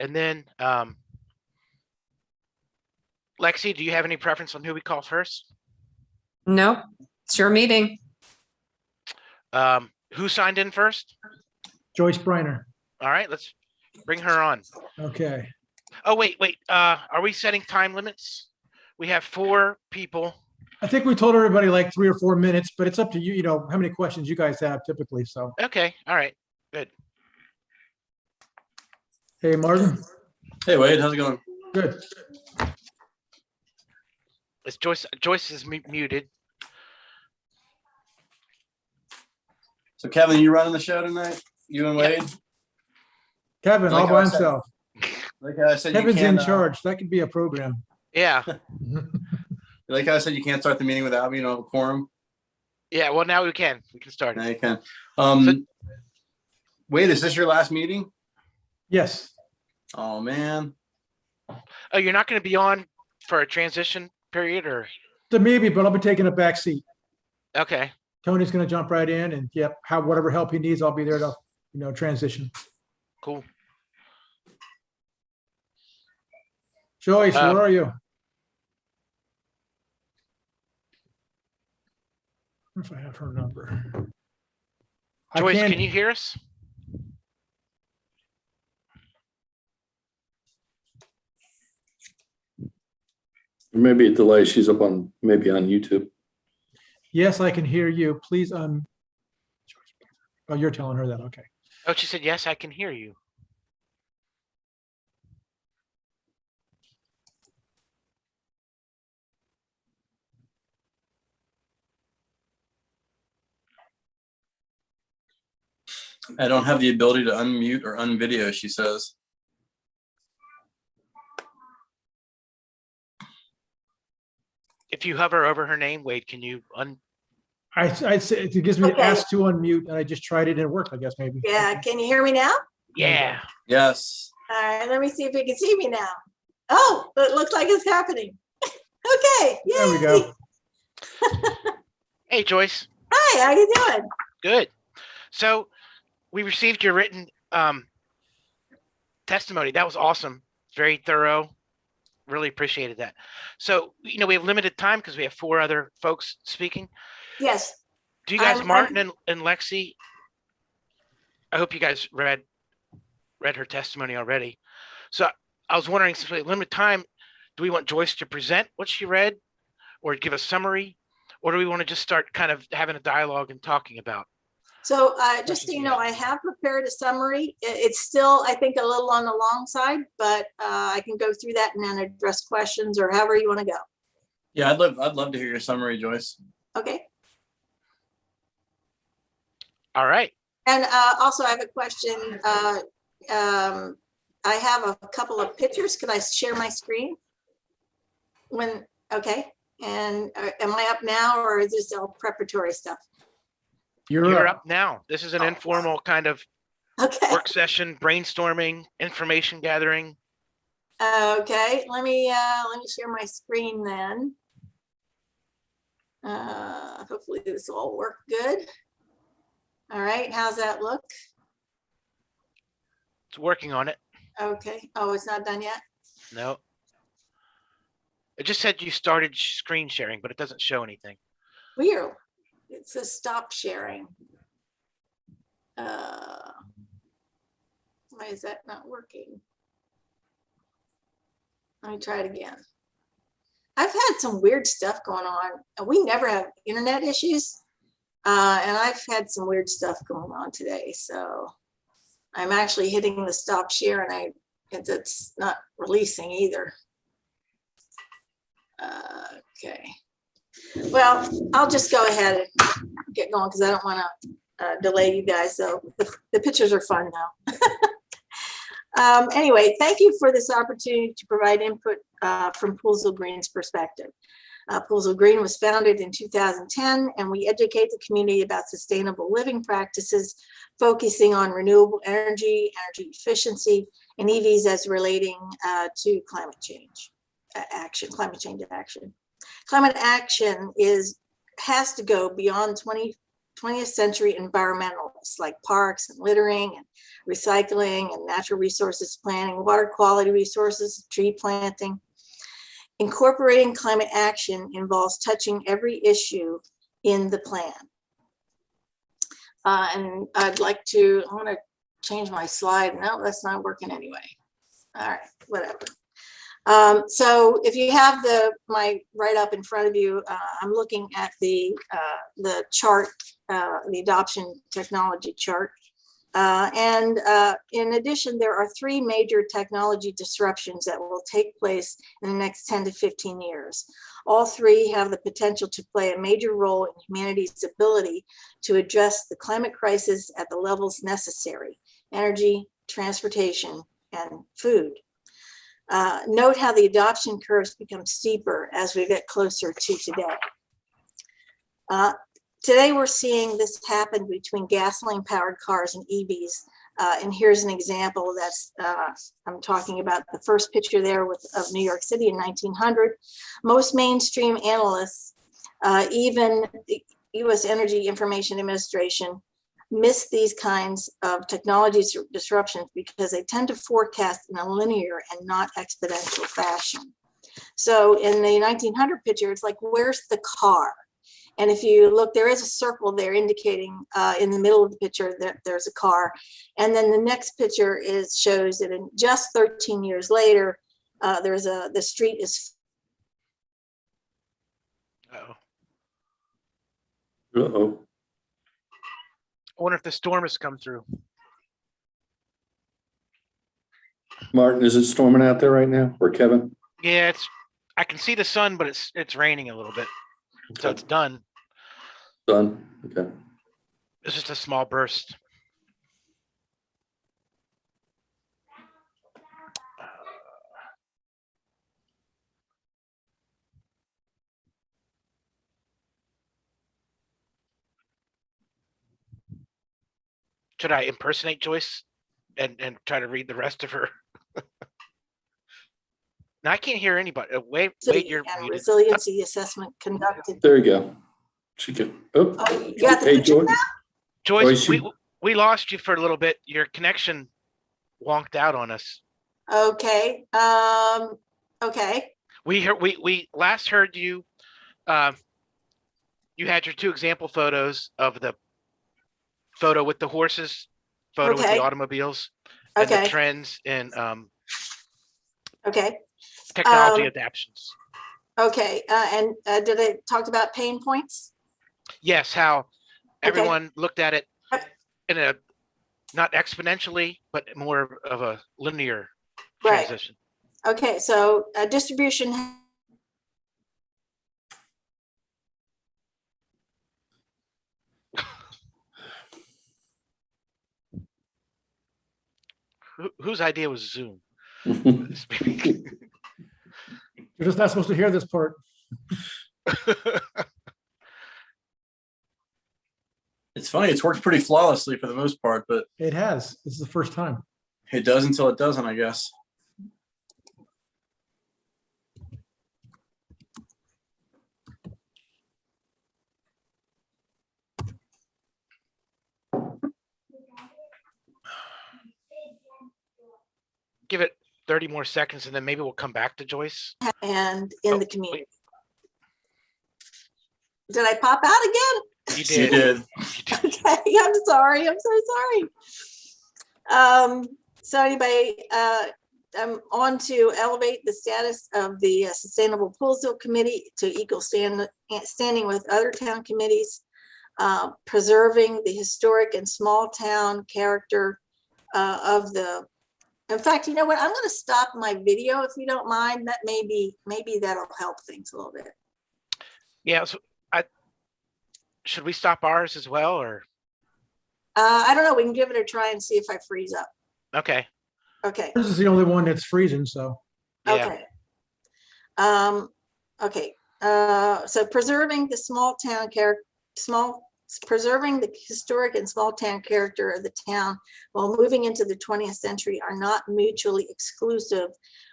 And then, Lexi, do you have any preference on who we call first? Nope, it's your meeting. Who signed in first? Joyce Briner. All right, let's bring her on. Okay. Oh, wait. Are we setting time limits? We have 4 people. I think we told everybody like 3 or 4 minutes, but it's up to you, you know, how many questions you guys have typically, so. Okay, all right, good. Hey, Martin. Hey, Wade, how's it going? Good. It's Joyce is muted. So, Kevin, you running the show tonight? You and Wade? Kevin, Like all I by said- himself. Like I said, Kevin's you in can't, charge. That could be a program. Yeah, like I said, you can't start the meeting without me, you know, a quorum. yeah, well, now we can start Now it. you can. So- Wade, is this your last meeting? Yes. Oh, man. Oh, you're not going to be on for a transition period, or? So maybe, but I'll be taking a back seat. Okay, Tony's gonna jump right in and yep, whatever help he needs, I'll be there to, you know, transition. cool. Joyce, where are you? I wonder if I have her number. Joyce, can you hear us? Maybe a delay. She's up on, maybe on YouTube. Yes, I can hear you. Please, oh, you're telling her that. Okay. Oh, she said, yes, I can hear you. I don't have the ability to unmute or unvideo, she says. If you hover over her name, Wade, can you I say it gives me Okay. ask to unmute and I just tried it and it worked, I guess maybe. Yeah, can you hear me now? Yeah. Yes. All right, let me see if you can see me now. Oh, it looks like it's happening. Okay, There we yay. go. Hey, Joyce. Hi, how you doing? Good. So we received your written testimony. That was awesome. Very thorough. Really appreciated that. So, you know, we have limited time because we have 4 other folks speaking. Yes, Do you guys, I'm- Martin and Lexi, I hope you guys read her testimony already. So I was wondering, since we have limited time, do we want Joyce to present what she read or give a summary? Or do we want to just start kind of having a dialogue and talking about? so just so you know, I have prepared a summary. It's still, I think, a little on the long side, but I can go through that and then address questions or however you want to go. Yeah, I'd love to hear your summary, Joyce. Okay, All right. and also I have a question. I have a couple of pictures. Could I share my screen? Okay, and am I up now or is this all preparatory stuff? You're up now. This is an informal kind of Okay. work session, brainstorming, information gathering. Okay, let me share my screen then. Hopefully this will all work good. All right, how's that look? It's working on it. Okay, oh, it's not done yet? No. It just said you started screen sharing, but it doesn't show anything. Weird. It says stop sharing. Why is that not working? Let me try it again. I've had some weird stuff going on. We never have internet issues. And I've had some weird stuff going on today. So I'm actually hitting the stop share and it's not releasing either. Okay. Well, I'll just go ahead and get going because I don't want to delay you guys. So the pictures are fun now. Anyway, thank you for this opportunity to provide input from Coolsville Green's perspective. Coolsville Green was founded in 2010, and we educate the community about sustainable living practices, focusing on renewable energy, energy efficiency, and EVs as relating to climate change action. Climate action has to go beyond 20th century environmentalists like parks and littering and recycling and natural resources planning, water quality resources, tree planting. Incorporating climate action involves touching every issue in the plan. And I want to change my slide. No, that's not working anyway. All right, whatever. So if you have my write-up in front of you, I'm looking at the chart, the adoption technology chart. In addition, there are 3 major technology disruptions that will take place in the next 10 to 15 years. All 3 have the potential to play a major role in humanity's ability to address the climate crisis at the levels necessary: energy, transportation, and food. Note how the adoption curves become steeper as we get closer to today. Today, we're seeing this happen between gasoline-powered cars and EVs. And here's an example that's, I'm talking about the first picture there of New York City in 1900. Most mainstream analysts, even the U.S. Energy Information Administration, miss these kinds of technology disruptions because they tend to forecast in a linear and not exponential fashion. So in the 1900 picture, it's like, where's the car? And if you look, there is a circle there indicating in the middle of the picture that there's a car. And then the next picture shows that in just 13 years later, the street is. Uh-oh. Uh-oh. I wonder if the storm has come through. Martin, is it storming out there right now? Or Kevin? Yeah, I can see the sun, but it's raining a little bit. So Okay. it's done. Done. Okay. It's just a small burst. Should I impersonate Joyce and try to read the rest of her? Now I can't hear anybody. Wait, you're and muted. resiliency assessment conducted. There you go. She can. Oh, Oh, you got the hey, picture Joyce. now? Joyce, Joyce, we lost you for a little bit. Your connection wonked out on us. Okay. Okay. We last heard you. You had your 2 example photos of the photo with the horses, photo with Okay. the automobiles, and the Okay. trends in Okay. technology adaptions. Okay. And did it talk about pain points? Yes, how Okay. everyone looked at it Yep. in a not exponentially, but more of a linear Right. transition. Okay. So distribution. Whose idea was Zoom? You're just not supposed to hear this part. It's funny, it's worked pretty flawlessly for the most part, but It has. This is the first time. it does until it doesn't, I guess. Give it 30 more seconds and then maybe we'll come back to Joyce. And in Oh, the community. Did I pop out again? You You did. did. You did. Okay, I'm sorry. I'm so sorry. So anybody, I'm on to elevate the status of the Sustainable Poolsville Committee to equal standing with other town committees, preserving the historic and small town character of the. In fact, you know what? I'm going to stop my video if you don't mind. That maybe that'll help things a little bit. Yeah. So should we stop ours as well, or? I don't know. We can give it a try and see if I freeze up. Okay. Okay. This is the only one that's freezing, so. Yeah. Okay. Okay. So preserving the small town character, preserving the historic and small town character of the town while moving into the 20th century are not mutually exclusive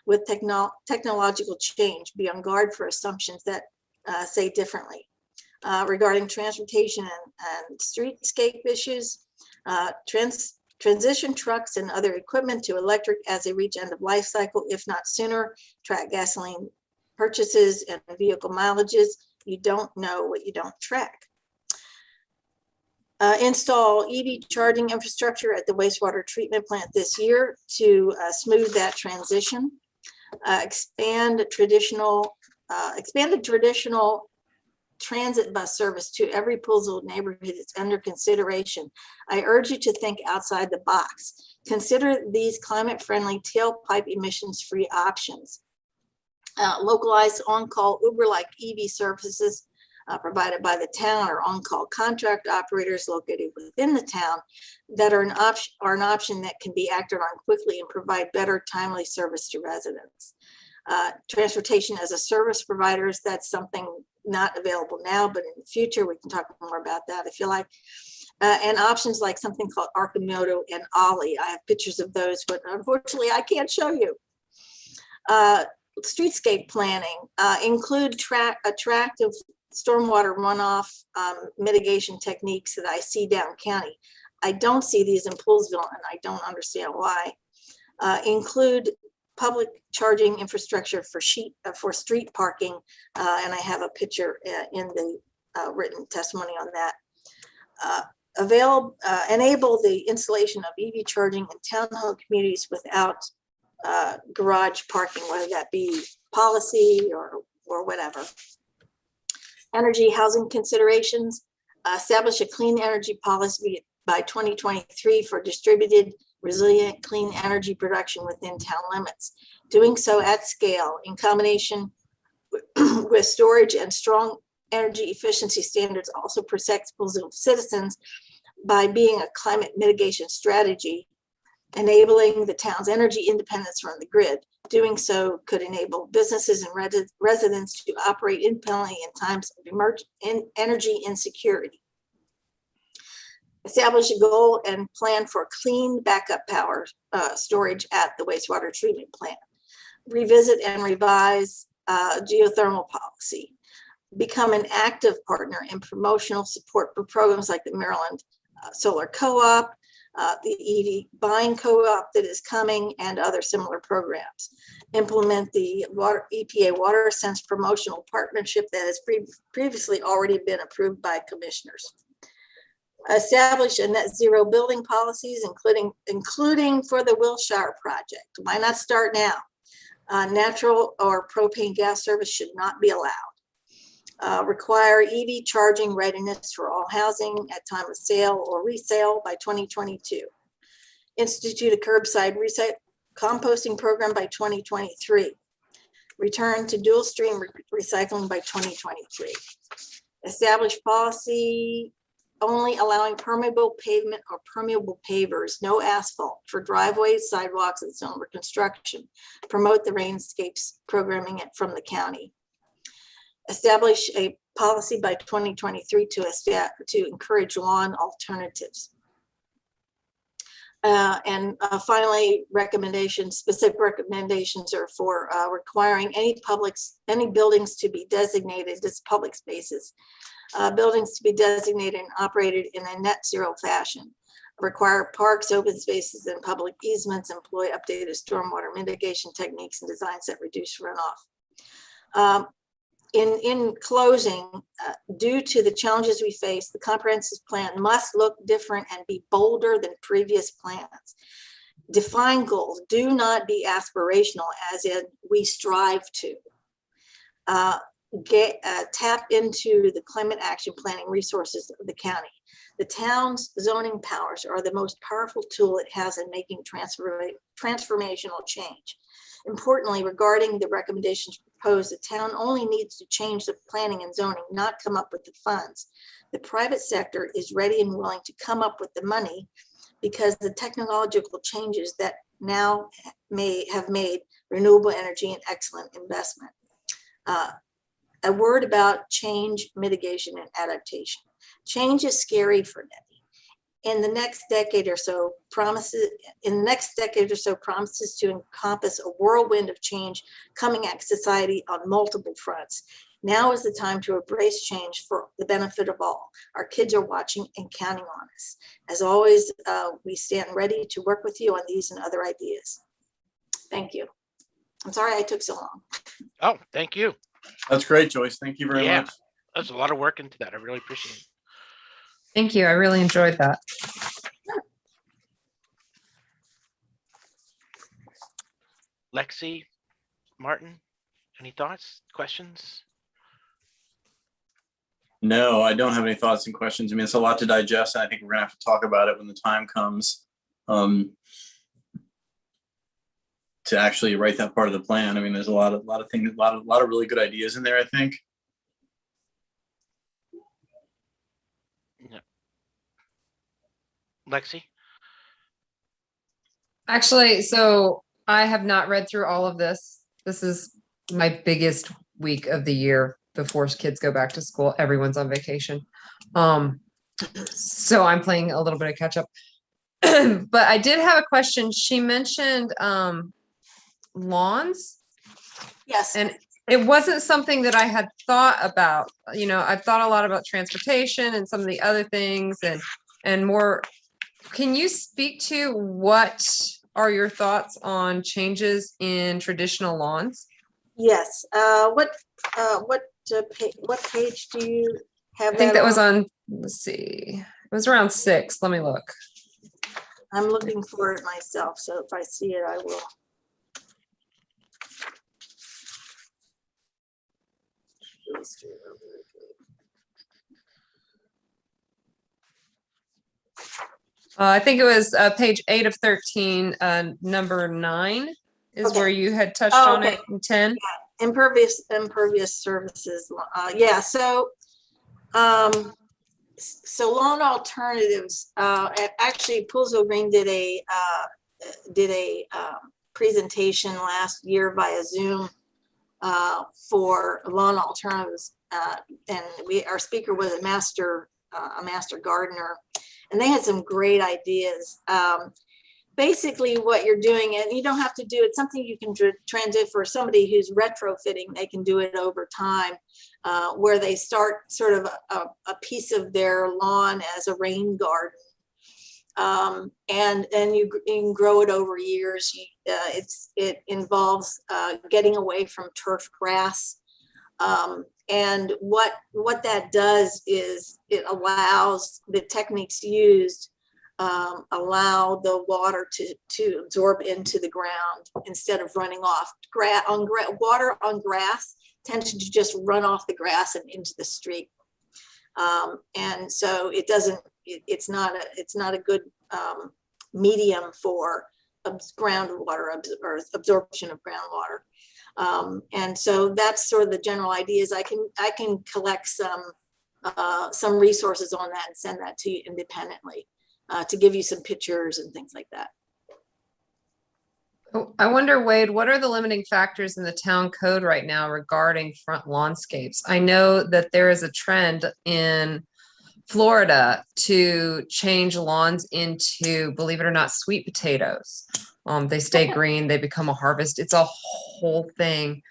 with technological change. Be on guard for assumptions that say differently. regarding transportation and streetscape issues, transition trucks and other equipment to electric as they reach end of life cycle, if not sooner, track gasoline purchases and vehicle mileages. You don't know what you don't track. Install EV charging infrastructure at the wastewater treatment plant this year to smooth that transition. Expanded traditional transit bus service to every Poolsville neighborhood is under consideration. I urge you to think outside the box. Consider these climate-friendly tailpipe emissions-free options. Localized on-call Uber-like EV services provided by the town or on-call contract operators located within the town that are an option that can be acted on quickly and provide better timely service to residents. Transportation as a service providers, that's something not available now, but in the future we can talk more about that if you like. And options like something called Archimoto and Ollie. I have pictures of those, but unfortunately I can't show you. Streetscape planning, include attractive stormwater runoff mitigation techniques that I see down county. I don't see these in Poolsville, and I don't understand why. Include public charging infrastructure for street parking, and I have a picture in the written testimony on that. Enable the installation of EV charging in townhome communities without garage parking, whether that be policy or whatever. Energy housing considerations, establish a clean energy policy by 2023 for distributed, resilient, clean energy production within town limits. Doing so at scale in combination with storage and strong energy efficiency standards also protects Poolsville citizens by being a climate mitigation strategy, enabling the town's energy independence from the grid. Doing so could enable businesses and residents to operate independently in times of energy insecurity. Establish a goal and plan for clean backup power storage at the wastewater treatment plant. Revisit and revise geothermal policy. Become an active partner in promotional support for programs like the Maryland Solar Co-op, the EV buying co-op that is coming, and other similar programs. Implement the EPA Water Sense promotional partnership that has previously already been approved by commissioners. Establish a net zero building policies, including for the Wilshire project. Why not start now? Natural or propane gas service should not be allowed. Require EV charging readiness for all housing at time of sale or resale by 2022. Institute a curbside composting program by 2023. Return to dual stream recycling by 2023. Establish policy only allowing permeable pavement or permeable pavers, no asphalt, for driveways, sidewalks, and zone reconstruction. Promote the Rainscapes programming from the county. Establish a policy by 2023 to encourage lawn alternatives. Finally, specific recommendations are for requiring any buildings to be designated as public spaces, buildings to be designated and operated in a net zero fashion. Require parks, open spaces, and public easements employ updated stormwater mitigation techniques and designs that reduce runoff. In closing, due to the challenges we face, the comprehensive plan must look different and be bolder than previous plans. Define goals. Do not be aspirational, as in we strive to. Tap into the climate action planning resources of the county. The town's zoning powers are the most powerful tool it has in making transformational change. Importantly, regarding the recommendations proposed, the town only needs to change the planning and zoning, not come up with the funds. The private sector is ready and willing to come up with the money because the technological changes that now have made renewable energy an excellent investment. A word about change, mitigation, and adaptation. Change is scary for many. In the next decade or so, promises to encompass a whirlwind of change coming at society on multiple fronts. Now is the time to embrace change for the benefit of all. Our kids are watching and counting on us. As always, we stand ready to work with you on these and other ideas. Thank you. I'm sorry I took so long. Oh, thank you. That's great, Joyce. Thank you very Yeah. much. There's a lot of work into that. I really appreciate it. Thank you. I really enjoyed that. Lexi, Martin, any thoughts, questions? No, I don't have any thoughts and questions. I mean, it's a lot to digest, and I think we're gonna have to talk about it when the time comes to actually write that part of the plan. I mean, there's a lot of things, a lot of really good ideas in there, I think. Yeah. Lexi? Actually, so I have not read through all of this. This is my biggest week of the year before kids go back to school. Everyone's on vacation. So I'm playing a little bit of catch up. But I did have a question. She mentioned lawns, Yes. and it wasn't something that I had thought about. You know, I've thought a lot about transportation and some of the other things and more. Can you speak to what are your thoughts on changes in traditional lawns? Yes. What page do you have? I think that was on, let's see, it was around 6. Let me look. I'm looking for it myself, so if I see it, I will. I think it was page 8 of 13, number 9 is Okay. where you had touched Oh, on it, okay. in 10. Impervious services. Yeah. So lawn alternatives. Actually, Poolsville Green did a presentation last year via Zoom for lawn alternatives, and our speaker was a master gardener, and they had some great ideas. Basically what you're doing, and you don't have to do it, something you can transit for somebody who's retrofitting, they can do it over time, where they start sort of a piece of their lawn as a rain garden. And then you can grow it over years. It involves getting away from turf grass. And what that does is it allows the techniques used allow the water to absorb into the ground instead of running off. Water on grass tends to just run off the grass and into the street, and so it's not a good medium for groundwater or absorption of groundwater. And so that's sort of the general ideas. I can collect some resources on that and send that to you independently. To give you some pictures and things like that. Oh, I wonder, Wade, what are the limiting factors in the town code right now regarding front lawnscapes? I know that there is a trend in Florida to change lawns into, believe it or not, sweet potatoes. They stay green, they become a harvest. It's a whole thing.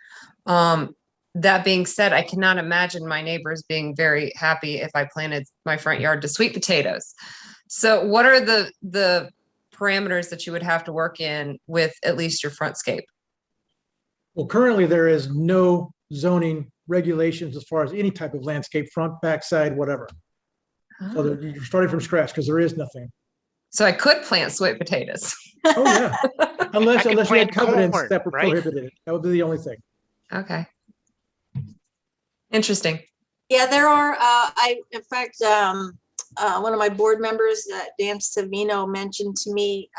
That being said, I cannot imagine my neighbors being very happy if I planted my front yard to sweet potatoes. So what are the parameters that you would have to work in with at least your frontscape? Well, currently there is no zoning regulations as far as any type of landscape, front, back, side, whatever. So you're starting from scratch because there is nothing. So I could plant sweet potatoes. Oh yeah, unless you had plant covenants corn, that were right? prohibited it. That would be the only thing. Okay. Interesting. Yeah, there are. In fact, one of my board members, Dan Savino, mentioned to me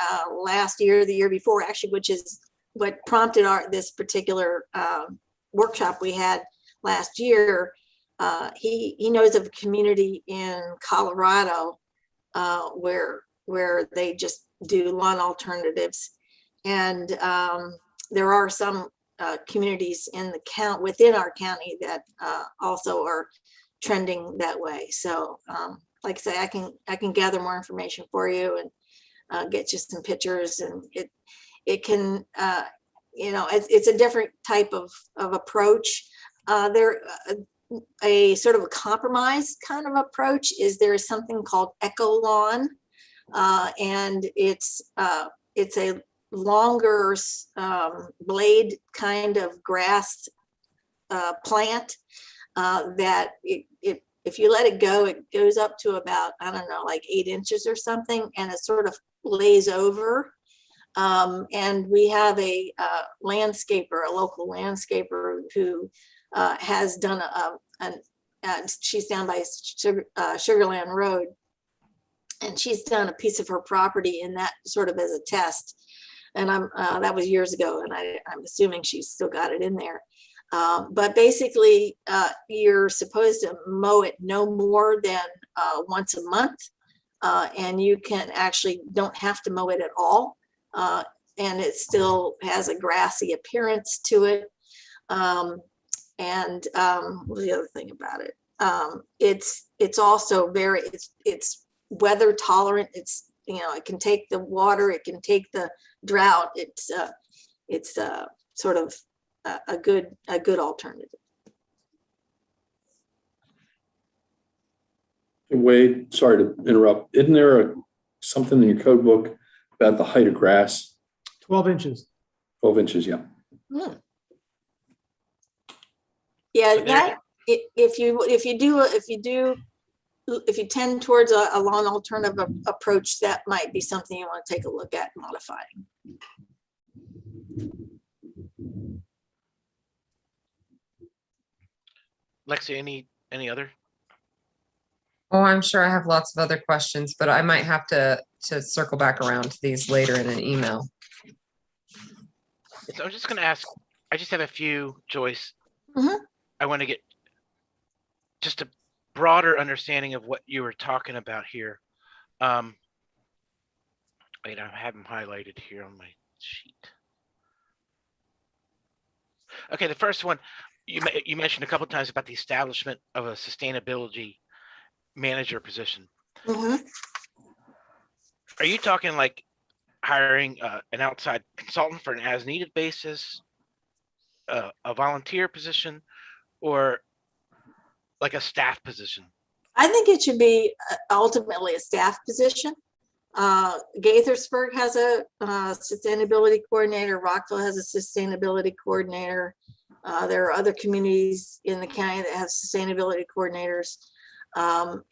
last year, the year before, actually, which is what prompted this particular workshop we had last year. He knows of a community in Colorado where they just do lawn alternatives, and there are some communities in the within our county that also are trending that way. So like I say, I can gather more information for you and get you some pictures, and it can it's a different type of approach. a sort of a compromise kind of approach is there is something called eco lawn. And it's a longer blade kind of grass plant that if you let it go, it goes up to about, I don't know, like 8 inches or something, and it sort of lays over. And we have a local landscaper who has done she's down by Sugarland Road, and she's done a piece of her property in that sort of as a test. And that was years ago, and I'm assuming she's still got it in there. But basically, you're supposed to mow it no more than once a month, and you can actually don't have to mow it at all. And it still has a grassy appearance to it. What's the other thing about it? It's also it's weather tolerant. It's, it can take the water, it can take the drought. It's sort of a good alternative. Wade, sorry to interrupt. Isn't there something in your code book about the height of grass? 12 inches. 12 inches, yeah. Yeah, So there- that if you tend towards a lawn alternative approach, that might be something you want to take a look at modifying. Lexi, any other? Oh, I'm sure I have lots of other questions, but I might have to circle back around to these later in an email. So I'm just going to ask, I just have a few, Joyce. Mhm. I want to get just a broader understanding of what you were talking about here. Wait, I have them highlighted here on my sheet. Okay, the first one, you mentioned a couple of times about the establishment of a sustainability manager position. Mhm. Are you talking like hiring an outside consultant for an as-needed basis, a volunteer position, or like a staff position? I think it should be ultimately a staff position. Gaithersburg has a sustainability coordinator. Rockville has a sustainability coordinator. There are other communities in the county that have sustainability coordinators. The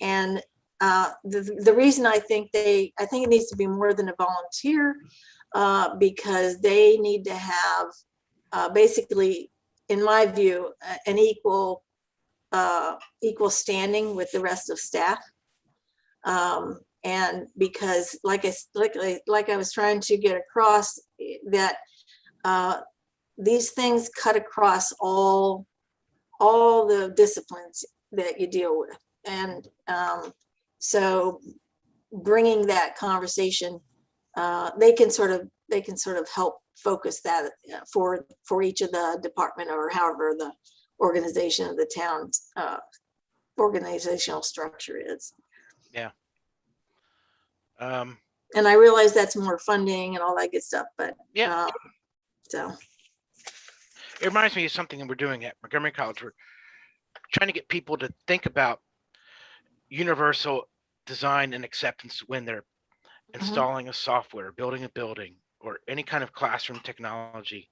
reason I think it needs to be more than a volunteer, because they need to have basically, in my view, an equal standing with the rest of staff. And because like I was trying to get across, that these things cut across all the disciplines that you deal with. And so bringing that conversation, they can sort of help focus that for each of the department, or however the organization of the town's organizational structure is. Yeah. And I realize that's more funding and all that good stuff, but Yeah. So It reminds me of something that we're doing at Montgomery College. We're trying to get people to think about universal design and acceptance when they're installing a software, building a building, or any kind of classroom technology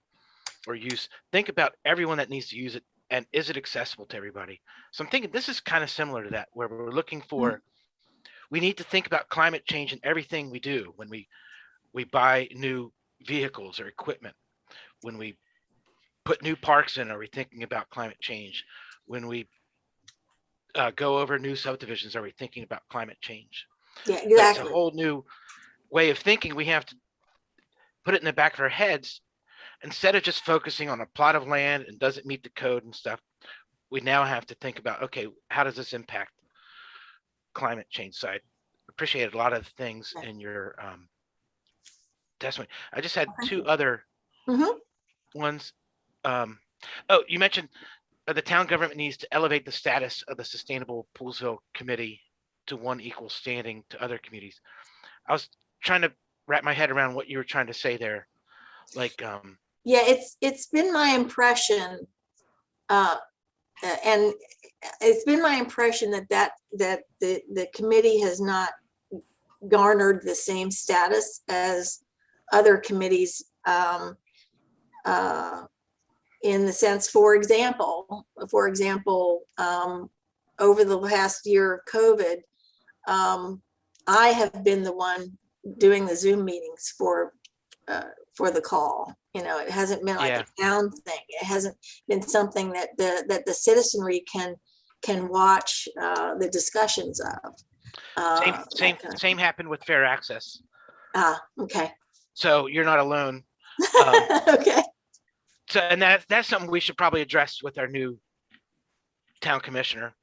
or use. Think about everyone that needs to use it, and is it accessible to everybody? So I'm thinking this is kind of similar to that, where we're looking for, we need to think about climate change in everything we do. When we buy new vehicles or equipment, when we put new parks in, are we thinking about climate change? When we go over new subdivisions, are we thinking about climate change? yeah, That's exactly. a whole new way of thinking. We have to put it in the back of our heads. Instead of just focusing on a plot of land and does it meet the code and stuff, we now have to think about, okay, how does this impact climate change? So I appreciated a lot of things in your testimony. I just had two other ones. You mentioned the town government needs to elevate the status of the Sustainable Poolsville Committee to one equal standing to other communities. I was trying to wrap my head around what you were trying to say there. Like, Yeah, it's been my impression and it's been my impression that the committee has not garnered the same status as other committees, in the sense, for example, over the last year of COVID, I have been the one doing the Zoom meetings for the call. You know, it hasn't been like a town thing. It hasn't been something that the citizenry can watch the discussions of. Same happened with fair access. Okay. So you're not alone. Okay. So, and that's something we should probably address with our new town commissioner,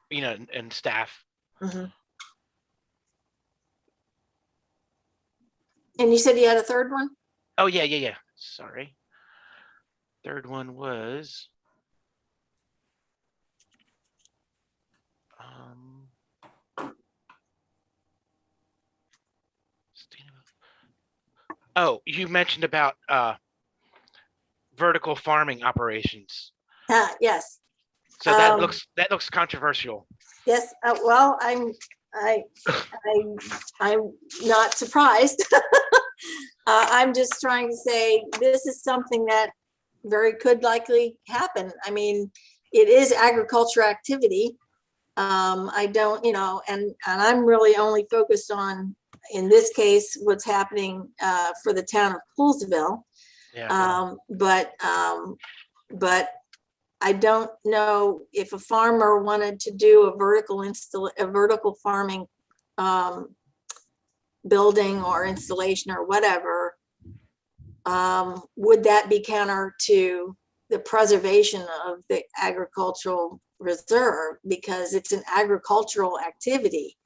you know, and staff. Mm-hmm. And you said you had a third one? Oh, yeah. Sorry. Third one was. Oh, you mentioned about vertical farming operations. Yes. So that looks controversial. Yes. Well, I'm not surprised. I'm just trying to say this is something that could likely happen. I mean, it is agriculture activity. I don't, you know, and I'm really only focused on, in this case, what's happening for the town of Coolsville. Yeah. But I don't know if a farmer wanted to do a vertical farming building or installation or whatever, would that be counter to the preservation of the agricultural reserve, because it's an agricultural activity.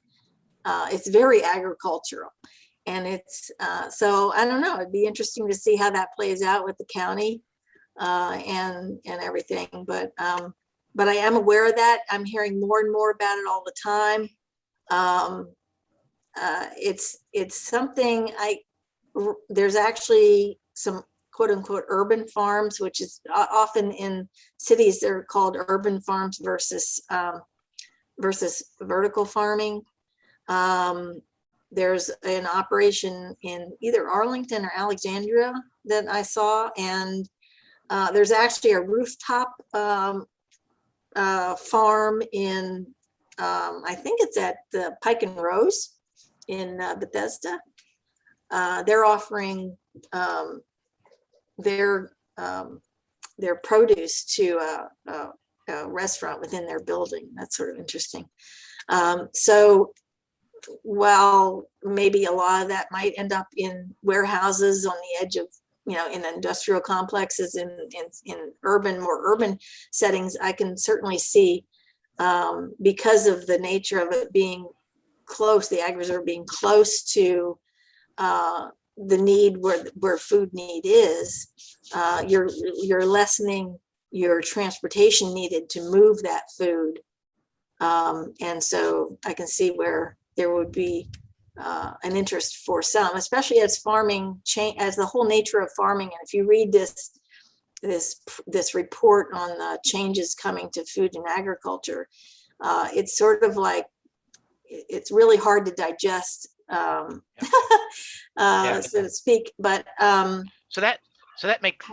It's very agricultural, and it's so I don't know. It'd be interesting to see how that plays out with the county and everything. But I am aware of that. I'm hearing more and more about it all the time. It's something there's actually some quote unquote urban farms, which is often in cities, they're called urban farms versus vertical farming. There's an operation in either Arlington or Alexandria that I saw, and there's actually a rooftop farm in, I think it's at the Pike and Rose in Bethesda. They're offering their produce to a restaurant within their building. That's sort of interesting. So while maybe a lot of that might end up in warehouses on the edge of, you know, in industrial complexes in more urban settings, I can certainly see, because of the nature of it being close, the ag reserve being close to the need where food need is, you're lessening your transportation needed to move that food. And so I can see where there would be an interest for some, especially as farming change, as the whole nature of farming. And if you read this report on the changes coming to food and agriculture, it's sort of like, it's really hard to digest, so to speak. But so that makes,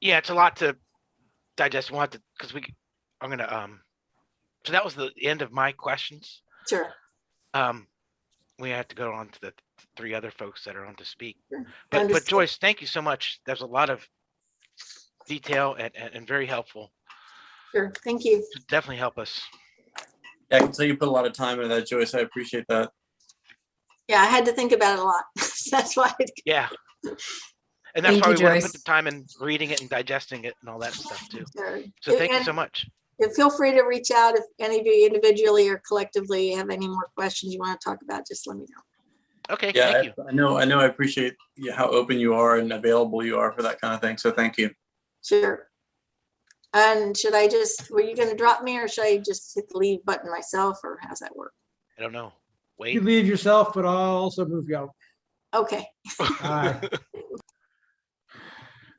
yeah, it's a lot to digest. Because I'm gonna so that was the end of my questions. Sure. We have to go on to the three other folks that are on to speak. Sure. But Joyce, thank you so much. There's a lot of detail and very helpful. Sure, thank you. Definitely help us. Yeah, I can tell you put a lot of time into that, Joyce. I appreciate that. Yeah, I had to think about it a lot. That's why. Yeah. And that's Thank why you, we want to Joyce. put the time in reading it and digesting it and all that stuff too. Sure. So thank you so much. And feel free to reach out if any of you individually or collectively have any more questions you want to talk about, just let me know. Okay, Yeah, thank you. I know. I appreciate how open you are and available you are for that kind of thing. So thank you. Sure. And were you going to drop me, or should I just hit the leave button myself, or how's that work? I don't know. You Wait. leave yourself, but I'll also move you out. Okay. Aye.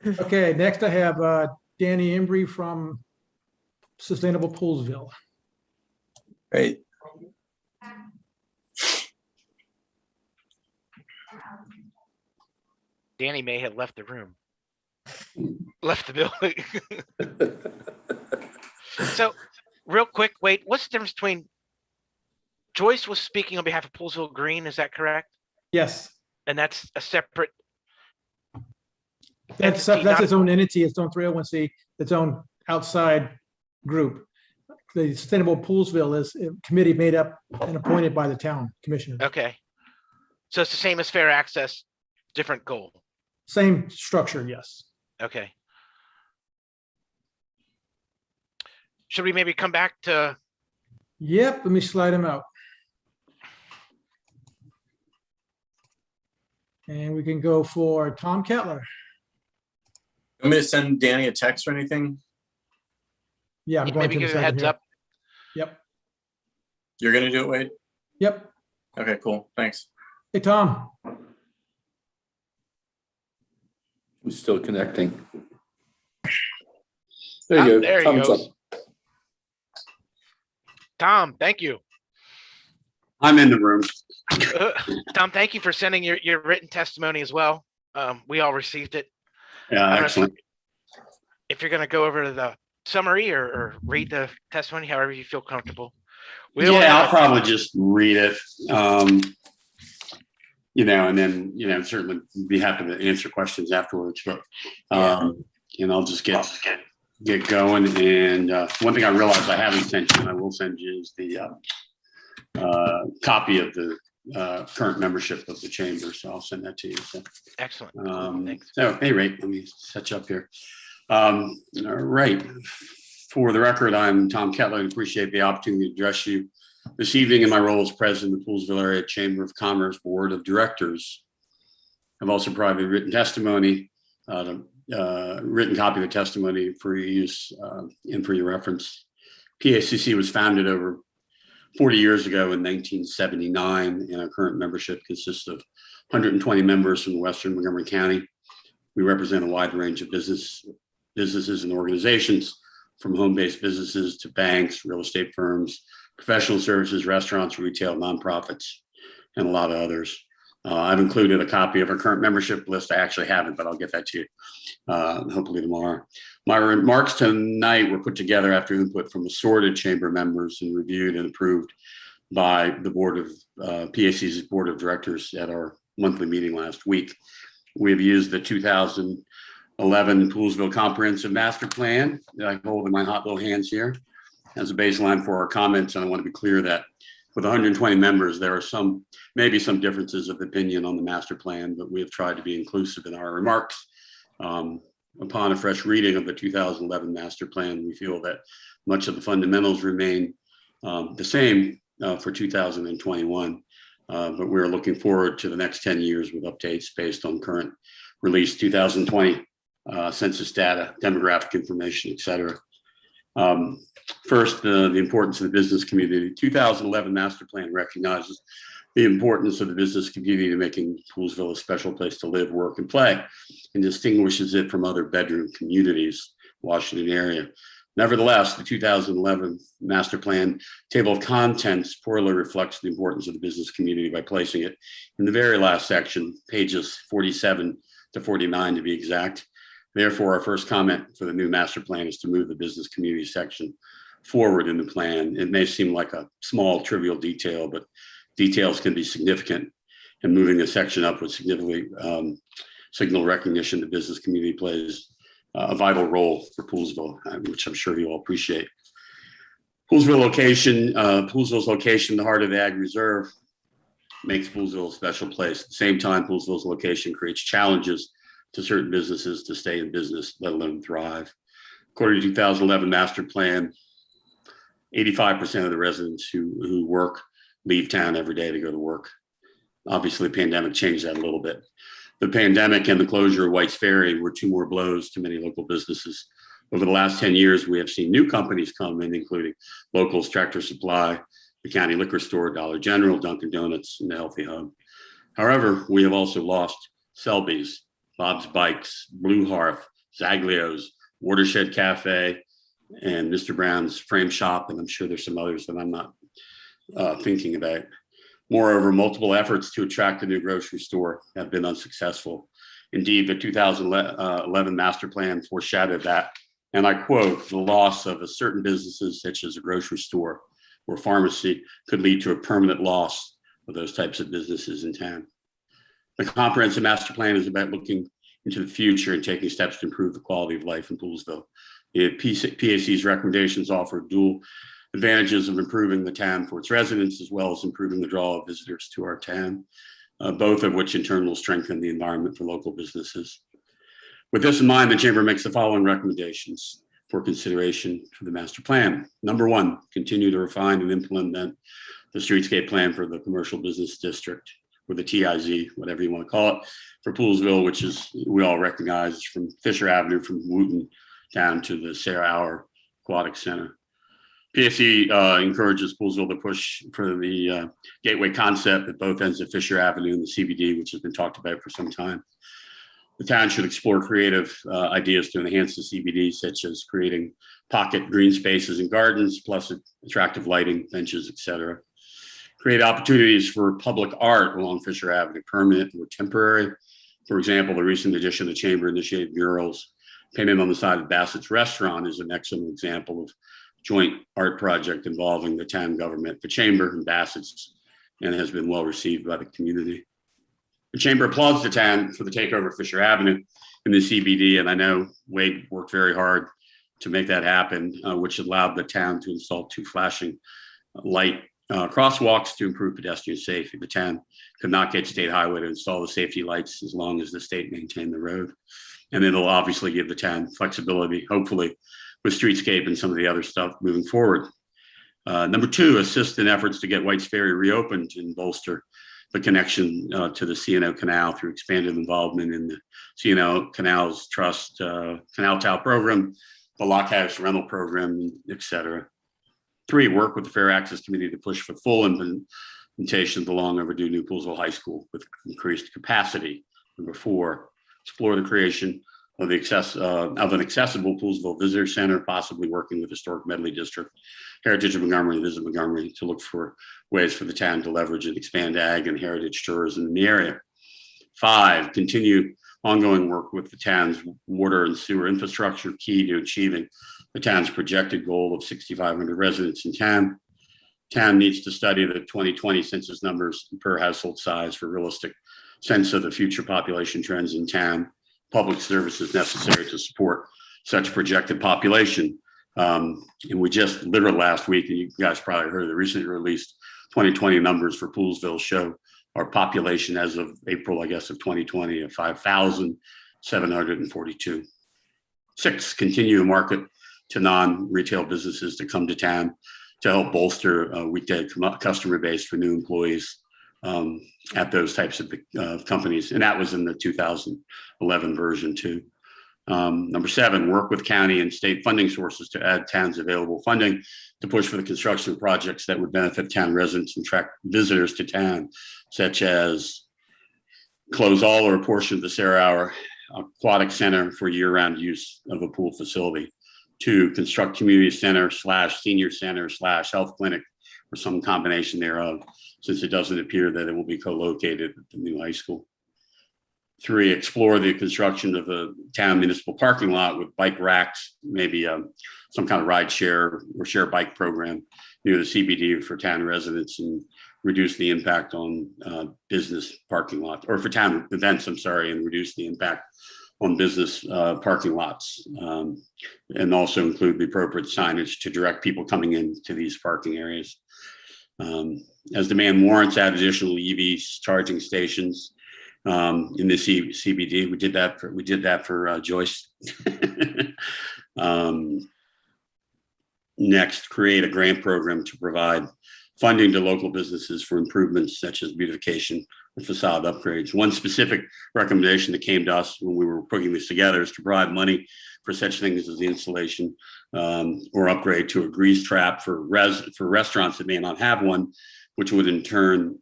Okay, next I have Danny Embry from Sustainable Poolsville. Great. Danny may have left the room, left the building. So real quick, wait, what's the difference between Joyce was speaking on behalf of Poolsville Green, is that correct? Yes, And that's a separate, that's entity, not- its own entity, its own 301c, its own outside group. The Sustainable Poolsville is a committee made up and appointed by the town commissioners. okay. So it's the same as fair access, different goal. Same structure, yes. Okay. Should we maybe come back to, Yep, let me slide them out. And we can go for Tom Kettler. Want me to send Danny a text or anything? Yeah, I'm going maybe to in give a second heads here. up? Yep, You're gonna do it, Wade? yep. Okay, cool. Thanks. Hey, Tom. I'm still connecting. There you go. There he Thumbs goes. up. Tom, thank you. I'm in the room. Tom, thank you for sending your written testimony as well. We all received it. Yeah, I don't know excellent. if you're gonna go over the summary or read the testimony, however you feel comfortable. We only Yeah, I'll have- probably just read it. And then, certainly be happy to answer questions afterwards, but, I'll just get going. And one thing I realized I haven't sent you, and I will send you, is the copy of the current membership of the chamber. So I'll send that to you. So, Excellent. Cool, thanks. so at any rate, let me set you up here. All right. For the record, I'm Tom Kettler and appreciate the opportunity to address you this evening in my role as president of the Poolsville Area Chamber of Commerce Board of Directors. I've also provided written testimony, written copy of the testimony for your use and for your reference. PACC was founded over 40 years ago in 1979, and our current membership consists of 120 members from Western Montgomery County. We represent a wide range of businesses and organizations, from home-based businesses to banks, real estate firms, professional services, restaurants, retail, nonprofits, and a lot of others. I've included a copy of our current membership list. I actually haven't, but I'll get that to you hopefully tomorrow. My remarks tonight were put together after input from assorted chamber members and reviewed and approved by the board of PAC's board of directors at our monthly meeting last week. We've used the 2011 Poolsville Comprehensive Master Plan that I hold in my hot little hands here as a baseline for our comments. And I want to be clear that with 120 members, there are maybe some differences of opinion on the master plan, but we have tried to be inclusive in our remarks. Upon a fresh reading of the 2011 master plan, we feel that much of the fundamentals remain the same for 2021, but we're looking forward to the next 10 years with updates based on current release 2020 census data, demographic information, et cetera. First, the importance of the business community. 2011 master plan recognizes the importance of the business community to making Coolsville a special place to live, work, and play, and distinguishes it from other bedroom communities, Washington area. Nevertheless, the 2011 master plan table of contents poorly reflects the importance of the business community by placing it in the very last section, pages 47 to 49 to be exact. Therefore, our first comment for the new master plan is to move the business community section forward in the plan. It may seem like a small, trivial detail, but details can be significant, and moving the section up would significantly signal recognition the business community plays a vital role for Poolsville, which I'm sure you all appreciate. Poolsville's location, the heart of the Ag Reserve, makes Poolsville a special place. At the same time, Poolsville's location creates challenges to certain businesses to stay in business, let alone thrive. According to 2011 master plan, 85% of the residents who work leave town every day to go to work. Obviously, the pandemic changed that a little bit. The pandemic and the closure of White's Ferry were two more blows to many local businesses. Over the last 10 years, we have seen new companies come in, including Locals, Tractor Supply, the County Liquor Store, Dollar General, Dunkin' Donuts, and the Healthy Hub. However, we have also lost Selby's, Bob's Bikes, Blue Hearth, Zaglio's, Watershed Cafe, and Mr. Brown's Frame Shop, and I'm sure there's some others that I'm not thinking about. Moreover, multiple efforts to attract a new grocery store have been unsuccessful. Indeed, the 2011 master plan foreshadowed that, and I quote, "The loss of a certain businesses such as a grocery store or pharmacy could lead to a permanent loss of those types of businesses in town." The comprehensive master plan is about looking into the future and taking steps to improve the quality of life in Poolsville. The PAC's recommendations offer dual advantages of improving the town for its residents, as well as improving the draw of visitors to our town, both of which in turn will strengthen the environment for local businesses. With this in mind, the Chamber makes the following recommendations for consideration for the master plan. Number one, continue to refine and implement the streetscape plan for the commercial business district, or the TIZ, whatever you want to call it, for Poolsville, which is, we all recognize, from Fisher Avenue, from Wooten down to the Sarah Hour Aquatic Center. PSC encourages Poolsville to push for the gateway concept at both ends of Fisher Avenue and the CBD, which has been talked about for some time. The town should explore creative ideas to enhance the CBD, such as creating pocket green spaces and gardens, plus attractive lighting, benches, etc. Create opportunities for public art along Fisher Avenue, permanent or temporary. For example, the recent addition of the Chamber initiated murals painted on the side of Bassett's Restaurant is an excellent example of joint art project involving the town government, the Chamber, and Bassett's, and has been well received by the community. The Chamber applauds the town for the takeover of Fisher Avenue in the CBD, and I know Wade worked very hard to make that happen, which allowed the town to install 2 flashing light crosswalks to improve pedestrian safety. The town could not get State Highway to install the safety lights as long as the state maintained the road. And it'll obviously give the town flexibility, hopefully, with streetscape and some of the other stuff moving forward. Number 2, assist in efforts to get White's Ferry reopened and bolster the connection to the C&O Canal through expanded involvement in the C&O Canals Trust Canal Towel Program, the Lockhouse Rental Program, etc. 3, work with the Fair Access Committee to push for full implementation of the long overdue new Poolsville High School with increased capacity. Number 4, explore the creation of an accessible Poolsville Visitor Center, possibly working with Historic Medley District, Heritage of Montgomery, and Visit Montgomery to look for ways for the town to leverage and expand ag and heritage tourism in the area. 5, continue ongoing work with the town's water and sewer infrastructure, key to achieving the town's projected goal of 6,500 residents in town. Town needs to study the 2020 census numbers per household size for realistic sense of the future population trends in town, public services necessary to support such projected population. And we just literally last week, and you guys probably heard the recently released 2020 numbers for Poolsville show our population as of April, I guess, of 2020 of 5,742. 6, continue to market to non-retail businesses to come to town to help bolster a weekday customer base for new employees at those types of companies. And that was in the 2011 version too. Number 7, work with county and state funding sources to add town's available funding to push for the construction of projects that would benefit town residents and attract visitors to town, such as close all or a portion of the Sarah Hour Aquatic Center for year-round use of a pool facility. 2, construct community center / senior center / health clinic or some combination thereof, since it doesn't appear that it will be co-located at the new high school. 3, explore the construction of a town municipal parking lot with bike racks, maybe some kind of ride share or share bike program near the CBD for town residents, and reduce the impact on business parking lots, or for town events, I'm sorry, and reduce the impact on business parking lots, and also include the appropriate signage to direct people coming into these parking areas. As demand warrants, add additional EV charging stations in the CBD. We did that for Joyce. Next, create a grant program to provide funding to local businesses for improvements such as beautification and facade upgrades. One specific recommendation that came to us when we were putting this together is to provide money for such things as the installation or upgrade to a grease trap for restaurants that may not have one, which would in turn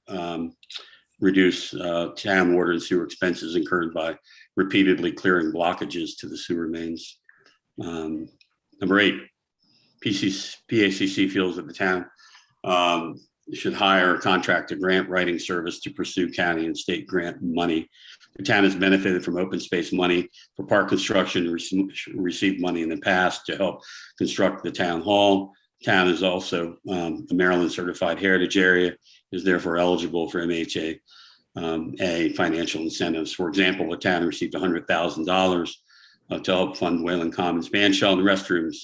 reduce town water and sewer expenses incurred by repeatedly clearing blockages to the sewer mains. Number 8, PACC feels that the town should hire a contracted grant writing service to pursue county and state grant money. The town has benefited from open space money for park construction and received money in the past to help construct the town hall. Town is also a Maryland certified heritage area, is therefore eligible for MHA financial incentives. For example, the town received $100,000 to help fund Wayland Commons band shell and restrooms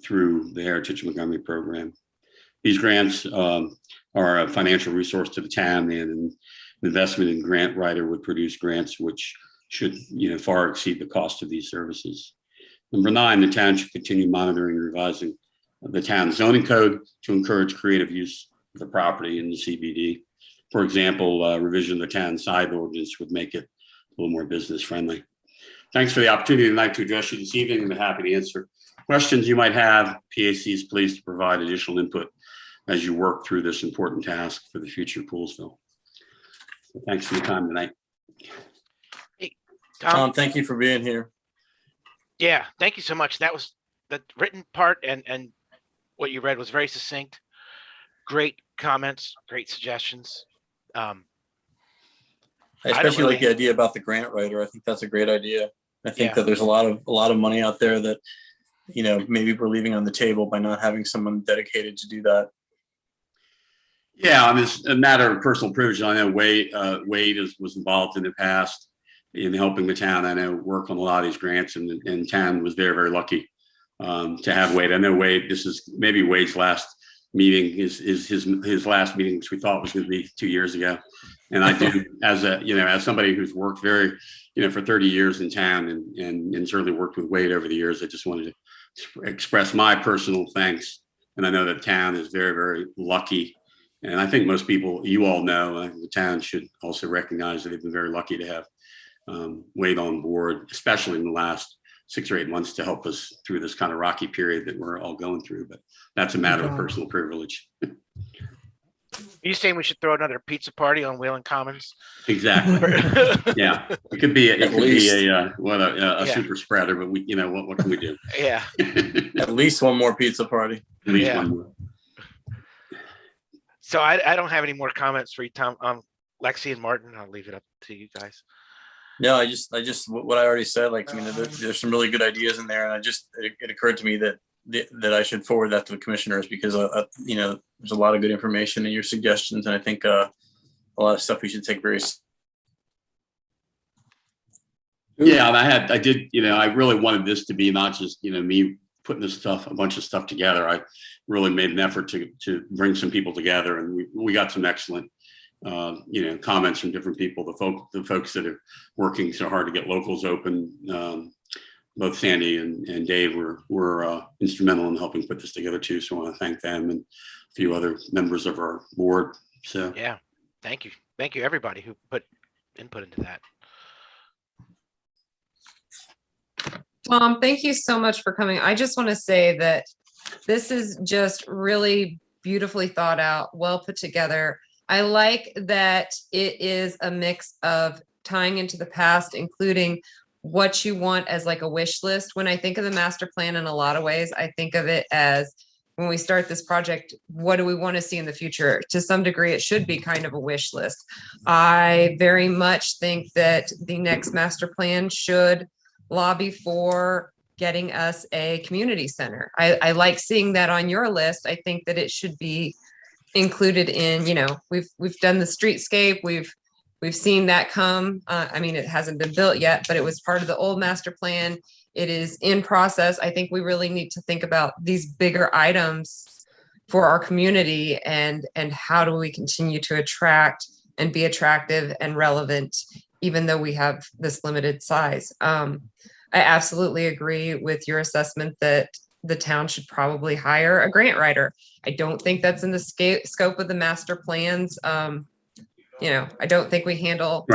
through the Heritage Montgomery program. These grants are a financial resource to the town, and an investment in grant writer would produce grants which should far exceed the cost of these services. Number 9, the town should continue monitoring and revising the town zoning code to encourage creative use of the property in the CBD. For example, revision of the town side ordinance would make it a little more business friendly. Thanks for the opportunity tonight to address you this evening. I'm happy to answer questions you might have. PAC is pleased to provide additional input as you work through this important task for the future of Coolsville. So thanks for your time tonight. Hey, Tom, thank you for being here. Yeah, thank you so much. That was the written part, and what you read was very succinct. Great comments, great suggestions. I especially like the idea about the grant writer. I think that's a great idea. I think that there's a lot of money out there that, maybe we're leaving on the table by not having someone dedicated to do that. Yeah, I mean, it's a matter of personal privilege. I know Wade was involved in the past in helping the town. I know work on a lot of these grants, and town was very, very lucky to have Wade. I know Wade, this is maybe Wade's last meeting, is his last meeting, which we thought was going to be 2 years ago. And I do, as somebody who's worked very, for 30 years in town and certainly worked with Wade over the years, I just wanted to express my personal thanks. And I know that town is very, very lucky. And I think most people, you all know, the town should also recognize that they've been very lucky to have Wade on board, especially in the last 6 or 8 months, to help us through this kind of rocky period that we're all going through. But that's a matter of personal privilege. Are you saying we should throw another pizza party on Wayland Commons? Exactly. Yeah, it could be a super spreader, but we, what can we do? Yeah. At least one more pizza party. At least one more. So I don't have any more comments for you, Tom. Lexi and Martin, I'll leave it up to you guys. No, I just what I already said. There's some really good ideas in there, and it occurred to me that I should forward that to the commissioners, because there's a lot of good information in your suggestions, and I think a lot of stuff we should take very. Yeah, and I really wanted this to be not just me putting a bunch of stuff together. I really made an effort to bring some people together, and we got some excellent comments from different people. The folks that are working so hard to get locals open. Both Sandy and Dave were instrumental in helping put this together too. So I want to thank them and a few other members of our board. So yeah, thank you everybody who put input into that. Tom, thank you so much for coming. I just want to say that this is just really beautifully thought out, well put together. I like that it is a mix of tying into the past, including what you want as like a wish list. When I think of the master plan, in a lot of ways, I think of it as, when we start this project, what do we want to see in the future? To some degree, it should be kind of a wish list. I very much think that the next master plan should lobby for getting us a community center. I like seeing that on your list. I think that it should be included in, we've done the streetscape, we've seen that come. I mean, it hasn't been built yet, but it was part of the old master plan. It is in process. I think we really need to think about these bigger items for our community, and how do we continue to attract and be attractive and relevant, even though we have this limited size. I absolutely agree with your assessment that the town should probably hire a grant writer. I don't think that's in the scope of the master plans. I don't think we handle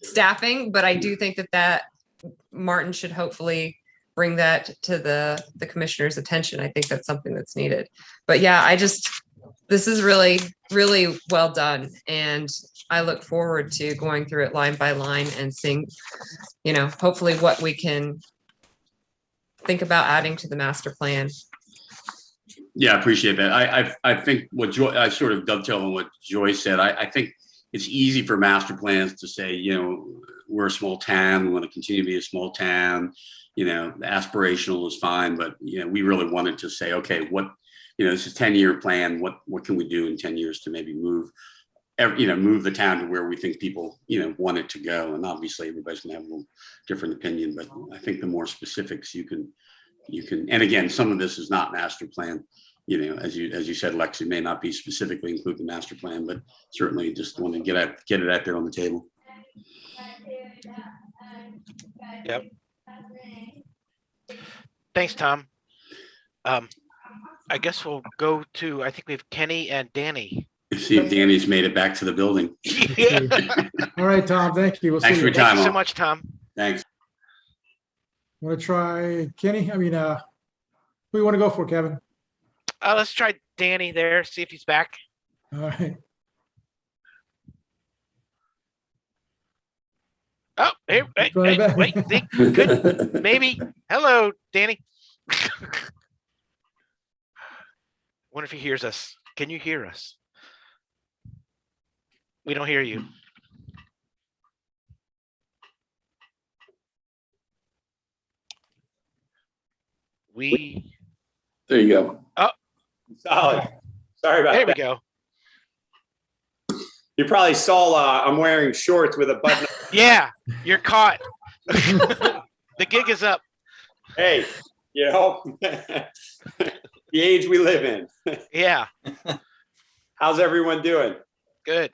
staffing, but I do think that Martin should hopefully bring that to the commissioner's attention. I think that's something that's needed. But yeah, this is really, really well done. And I look forward to going through it line by line and seeing, hopefully what we can think about adding to the master plan. Yeah, I appreciate that. I think what I sort of dovetail on what Joyce said. I think it's easy for master plans to say, we're a small town. We want to continue to be a small town. Aspirational is fine, but we really wanted to say, okay, what, this is a 10-year plan. What can we do in 10 years to maybe move the town to where we think people, want it to go. And obviously everybody's gonna have a little different opinion, but I think the more specifics you can, and again, some of this is not master plan, as you said, Lexi, may not be specifically include the master plan, but certainly just want to get it out there on the table. Yep. Thanks, Tom. I guess we'll go to, I think we have Kenny and Danny. See if Danny's made it back to the building. All right, Tom, thank you. We'll Thanks see for you. your time. Thank you so all. much, Tom. Thanks. Want to try Kenny? Who you want to go for, Kevin? Let's try Danny there, see if he's back. All right. Oh, hey, Try it back. wait, good, maybe. Hello, Danny. Wonder if he hears us. Can you hear us? We don't hear you. There you go. Solid. Sorry about There we that. go. You probably saw I'm wearing shorts with a button. Yeah, you're caught. The gig is up. Hey, the age we live in. Yeah, How's everyone doing? good.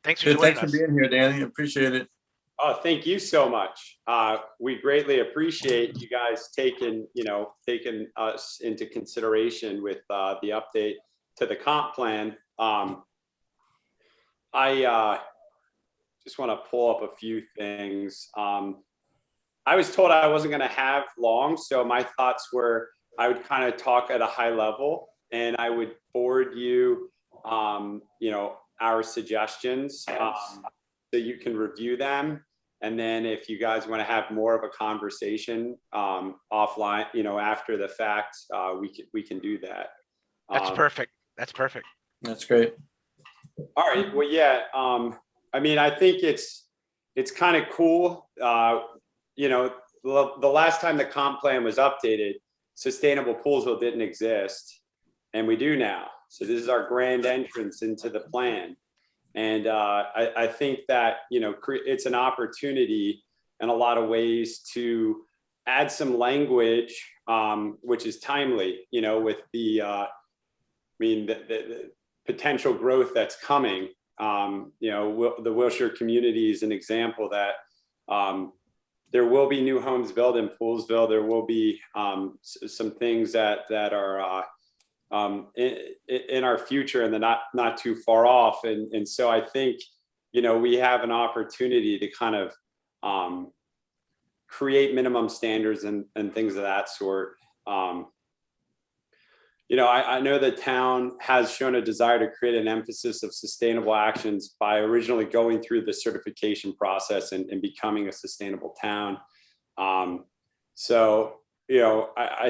Thanks for Good, joining thanks for us. being here, Danny. Appreciate it. Oh, thank you so much. We greatly appreciate you guys taking us into consideration with the update to the comp plan. I just want to pull up a few things. I was told I wasn't going to have long, so my thoughts were I would kind of talk at a high level, and I would forward you, our suggestions so you can review them. And then if you guys want to have more of a conversation offline, after the fact, we can do that. That's perfect. That's perfect. That's great. All right. Well, yeah. I think it's kind of cool. The last time the comp plan was updated, Sustainable Poolsville didn't exist, and we do now. So this is our grand entrance into the plan. And I think that, it's an opportunity in a lot of ways to add some language, which is timely, with the potential growth that's coming. The Wilshire community is an example that there will be new homes built in Poolsville. There will be some things that are in our future and they're not too far off. And so I think, we have an opportunity to kind of create minimum standards and things of that sort. I know the town has shown a desire to create an emphasis of sustainable actions by originally going through the certification process and becoming a sustainable town. I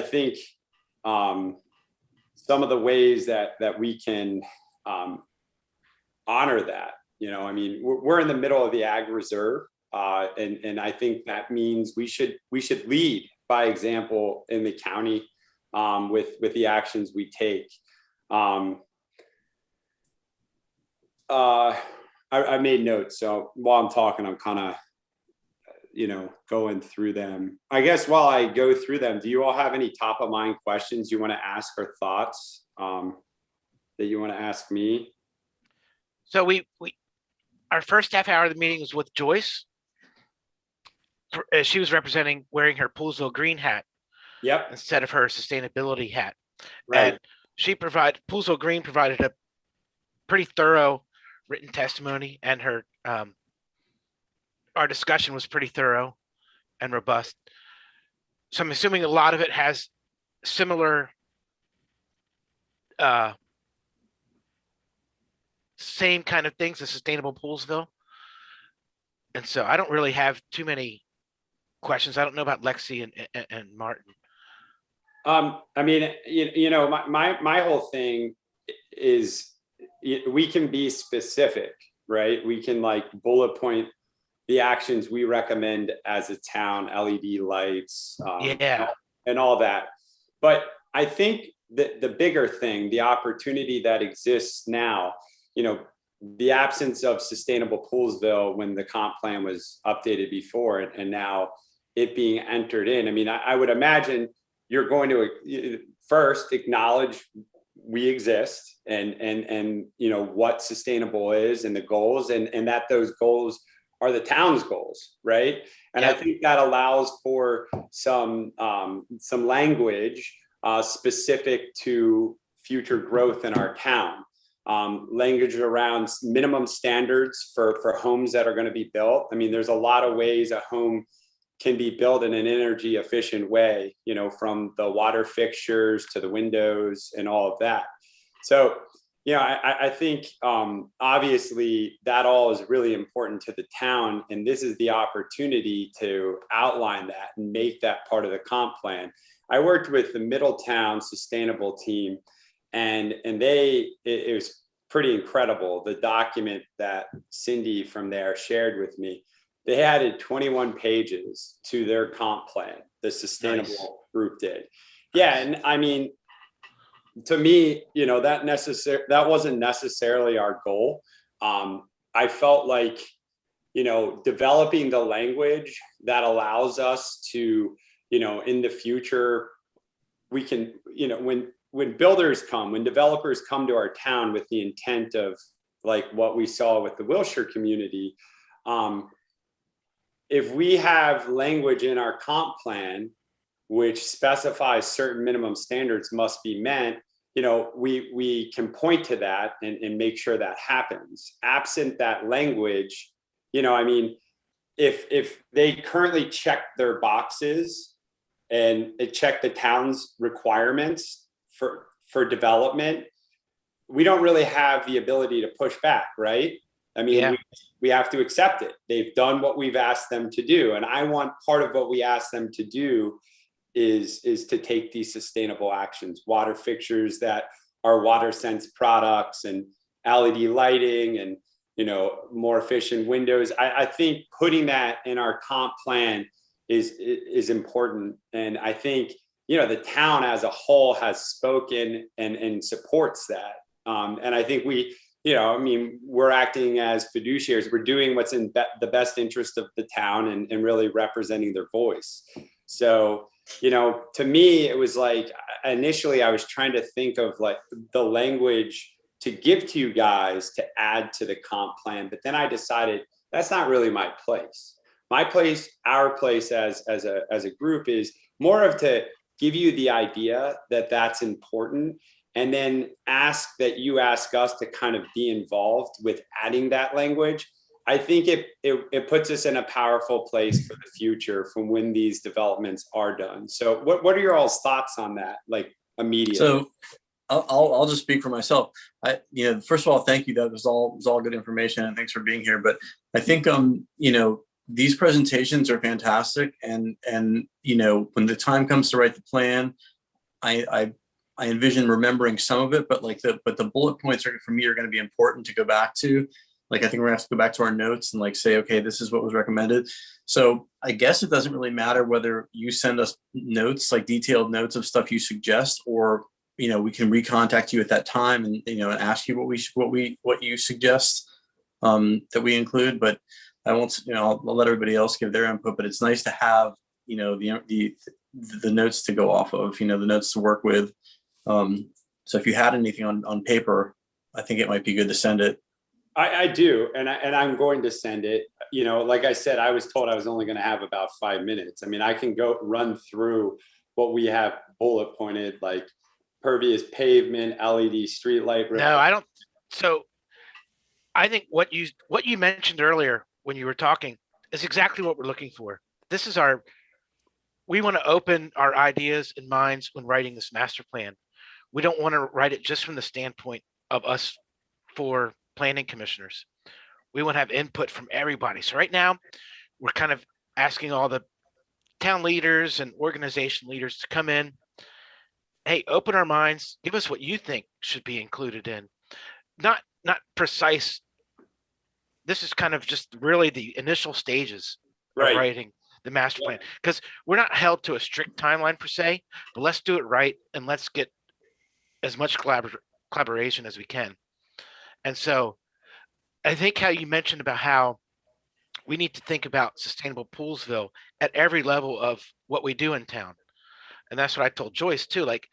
think some of the ways that we can honor that, we're in the middle of the ag reserve, and I think that means we should lead by example in the county with the actions we take. I made notes, so while I'm talking, I'm kind of going through them. I guess while I go through them, do you all have any top of mind questions you want to ask or thoughts that you want to ask me? So we our first half hour of the meeting was with Joyce. She was representing wearing her Poolsville green hat Yep. instead of her sustainability hat. Right. And Poolsville Green provided a pretty thorough written testimony, and her our discussion was pretty thorough and robust. So I'm assuming a lot of it has similar same kind of things as Sustainable Poolsville. And so I don't really have too many questions. I don't know about Lexi and Martin. I mean, my whole thing is we can be specific, right? We can like bullet point the actions we recommend as a town, LED lights, Yeah. and all that. But I think that the bigger thing, the opportunity that exists now, the absence of sustainable Poolsville when the comp plan was updated before and now it being entered in. I mean, I would imagine you're going to first acknowledge we exist and what sustainable is and the goals and that those goals are the town's goals, right? And I think that allows for some language specific to future growth in our town. Language around minimum standards for homes that are going to be built. I mean, there's a lot of ways a home can be built in an energy efficient way, from the water fixtures to the windows and all of that. So, I think obviously that all is really important to the town. And this is the opportunity to outline that and make that part of the comp plan. I worked with the Middletown Sustainable team and it was pretty incredible. The document that Cindy from there shared with me, they added 21 pages to their comp plan, the sustainable group did. Yeah. And I mean, to me, that wasn't necessarily our goal. I felt like, developing the language that allows us to, in the future, we can, when builders come, when developers come to our town with the intent of like what we saw with the Wilshire community, if we have language in our comp plan which specifies certain minimum standards must be met, we can point to that and make sure that happens. Absent that language, I mean, if they currently check their boxes and they check the town's requirements for development, we don't really have the ability to push back, right? I mean, we have to accept it. They've done what we've asked them to do. And I want part of what we ask them to do is to take these sustainable actions, water fixtures that are water sense products and LED lighting and, more efficient windows. I think putting that in our comp plan is important. And I think, the town as a whole has spoken and supports that. And I think we're acting as fiduciaries. We're doing what's in the best interest of the town and really representing their voice. So, to me, it was like, initially I was trying to think of like the language to give to you guys to add to the comp plan. But then I decided that's not really my place. My place, our place as a group is more of to give you the idea that that's important. And then ask that you ask us to kind of be involved with adding that language. I think it puts us in a powerful place for the future from when these developments are done. So what are your all's thoughts on that? Like immediately? So I'll just speak for myself. First of all, thank you. That was all good information and thanks for being here. But I think, these presentations are fantastic. And when the time comes to write the plan, I envision remembering some of it, but the bullet points for me are going to be important to go back to. Like, I think we're going to have to go back to our notes and say, okay, this is what was recommended. So I guess it doesn't really matter whether you send us notes, like detailed notes of stuff you suggest, or, we can recontact you at that time and, and ask you what you suggest that we include. But I won't, I'll let everybody else give their input, but it's nice to have, the notes to go off of, the notes to work with. So if you had anything on paper, I think it might be good to send it. I do. And I'm going to send it, like I said, I was told I was only going to have about 5 minutes. I mean, I can go run through what we have bullet pointed, like pervious pavement, LED street light. No, I don't. So I think what you mentioned earlier when you were talking is exactly what we're looking for. This is we want to open our ideas and minds when writing this master plan. We don't want to write it just from the standpoint of us for planning commissioners. We want to have input from everybody. So right now, we're kind of asking all the town leaders and organization leaders to come in hey, open our minds, give us what you think should be included in, not precise. This is kind of just really the initial stages of Right. writing the master Yeah. plan, because we're not held to a strict timeline per se, but let's do it right and let's get as much collaboration as we can. And so I think how you mentioned about how we need to think about sustainable Poolsville at every level of what we do in town. And that's what I told Joyce too. Like,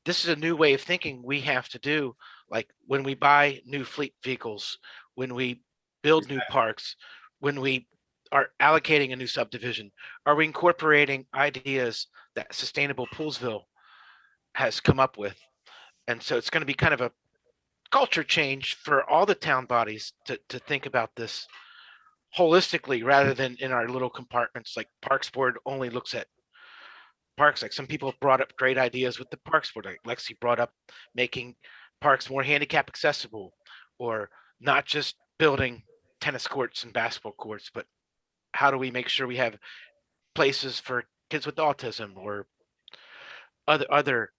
this is a new way of thinking we have to do. Like when we buy new fleet vehicles, when we build new parks, when we are allocating a new subdivision, are we incorporating ideas that Sustainable Poolsville has come up with? And so it's going to be kind of a culture change for all the town bodies to think about this holistically rather than in our little compartments. Like Parks Board only looks at parks. Like some people have brought up great ideas with the Parks Board. Like Lexi brought up making parks more handicap accessible, or not just building tennis courts and basketball courts, but how do we make sure we have places for kids with autism or other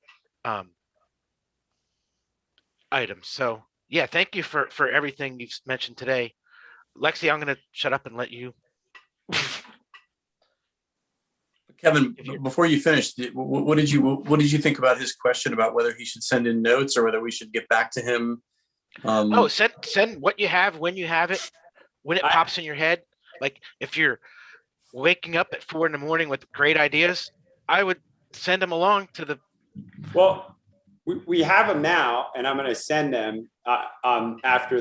items. So yeah, thank you for everything you've mentioned today. Lexi, I'm going to shut up and let you. Kevin, before you finish, what did you think about his question about whether he should send in notes or whether we should get back to him? Oh, send what you have when you have it, when it pops in your head. Like if you're waking up at 4 a.m. with great ideas, I would send them along to the. Well, we have them now, and I'm going to send them after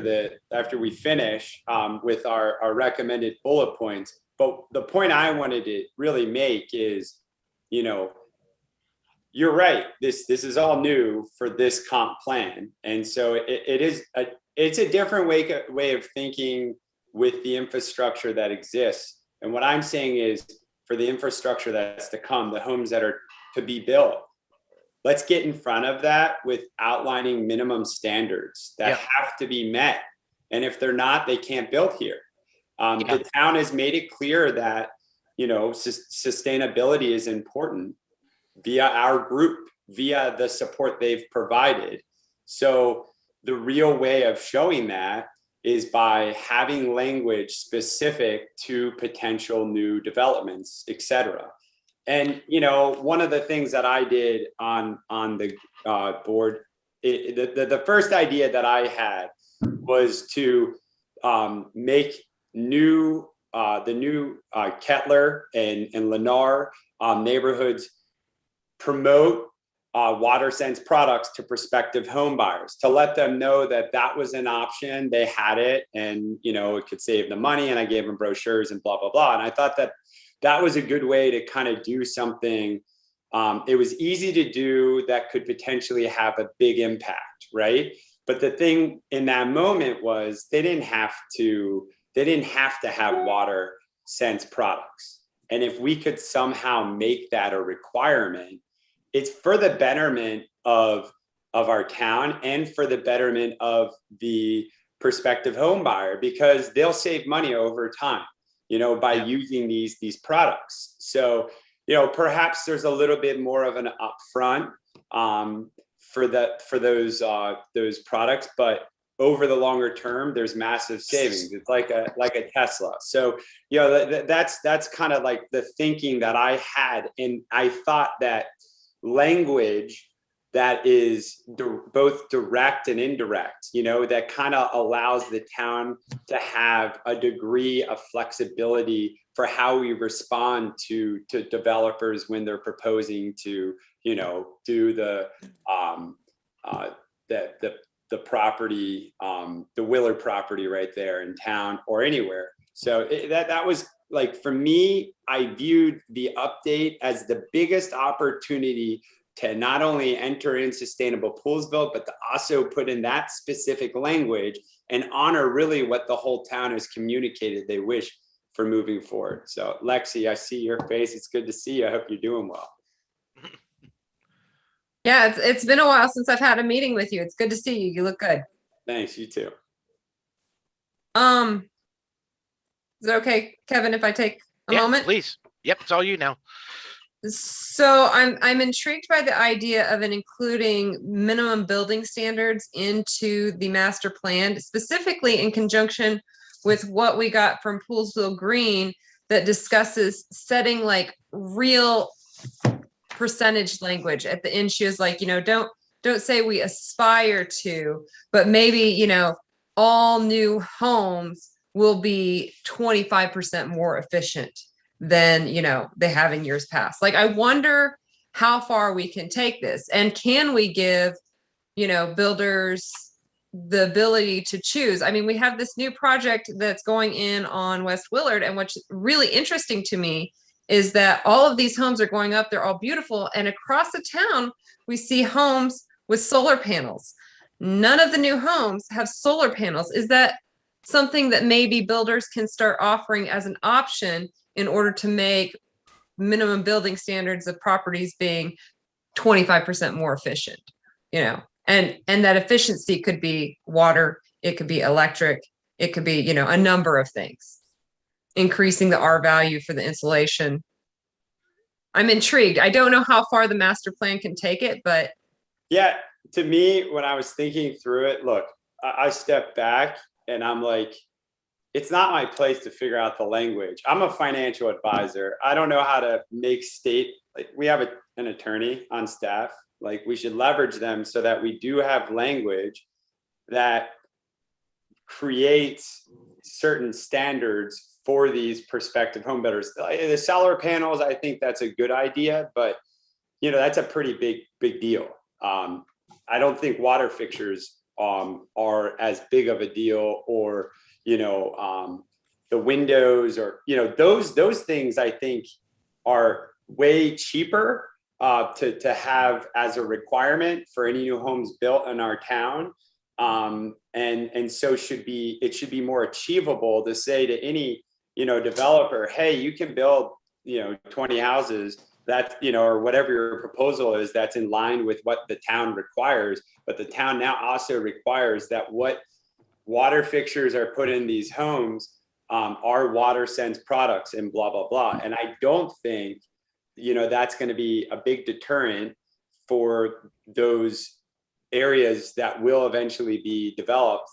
we finish with our recommended bullet points. But the point I wanted to really make is, you're right. This is all new for this comp plan, and so it's a different way of thinking with the infrastructure that exists. And what I'm saying is, for the infrastructure that's to come, the homes that are to be built, let's get in front of that with outlining minimum standards that have to be met. And if they're not, they can't build here. The town has made it clear that, sustainability is important via our group, via the support they've provided. So the real way of showing that is by having language specific to potential new developments, et cetera. And, one of the things that I did on the board, the first idea that I had was to make the new Kettler and Lennar neighborhoods promote water sense products to prospective home buyers, to let them know that was an option. They had it, and it could save them money. And I gave them brochures and blah blah blah. And I thought that was a good way to kind of do something. It was easy to do that could potentially have a big impact, right? But the thing in that moment was they didn't have to have water sense products. And if we could somehow make that a requirement, it's for the betterment of our town and for the betterment of the prospective home buyer, because they'll save money over time, by using these products. So, perhaps there's a little bit more of an upfront for those products, but over the longer term, there's massive savings. It's like a Tesla. So, that's kind of like the thinking that I had. And I thought that language that is both direct and indirect, that kind of allows the town to have a degree of flexibility for how we respond to developers when they're proposing to, do the property, the Willard property right there in town or anywhere. So that was like, for me, I viewed the update as the biggest opportunity to not only enter in Sustainable Poolsville, but to also put in that specific language and honor really what the whole town has communicated they wish for moving forward. So Lexi, I see your face. It's good to see you. I hope you're doing well. Yeah, it's been a while since I've had a meeting with you. It's good to see you. You look good. Thanks, you too. Is it okay, Kevin, if I take a Yeah, moment? please. Yep, it's all you now. So I'm intrigued by the idea of including minimum building standards into the master plan, specifically in conjunction with what we got from Poolsville Green that discusses setting like real percentage language at the end. She was like, don't say we aspire to, but maybe, all new homes will be 25% more efficient than, they have in years past. Like, I wonder how far we can take this, and can we give, builders the ability to choose? I mean, we have this new project that's going in on West Willard, and what's really interesting to me is that all of these homes are going up. They're all beautiful. And across the town, we see homes with solar panels. None of the new homes have solar panels. Is that something that maybe builders can start offering as an option in order to make minimum building standards of properties being 25% more efficient, and that efficiency could be water, it could be electric, it could be, a number of things, increasing the R value for the insulation. I'm intrigued. I don't know how far the master plan can take it, but Yeah, to me, when I was thinking through it, look, I stepped back and I'm like, it's not my place to figure out the language. I'm a financial advisor. I don't know how to make like, we have an attorney on staff. Like, we should leverage them so that we do have language that creates certain standards for these prospective home builders. The solar panels, I think that's a good idea, but that's a pretty big deal. I don't think water fixtures are as big of a deal, or the windows, or those things I think are way cheaper to have as a requirement for any new homes built in our town. And so it should be more achievable to say to any developer, hey, you can build 20 houses that or whatever your proposal is, that's in line with what the town requires. But the town now also requires that what water fixtures are put in these homes are water sense products, and blah blah blah. And I don't think that's going to be a big deterrent for those areas that will eventually be developed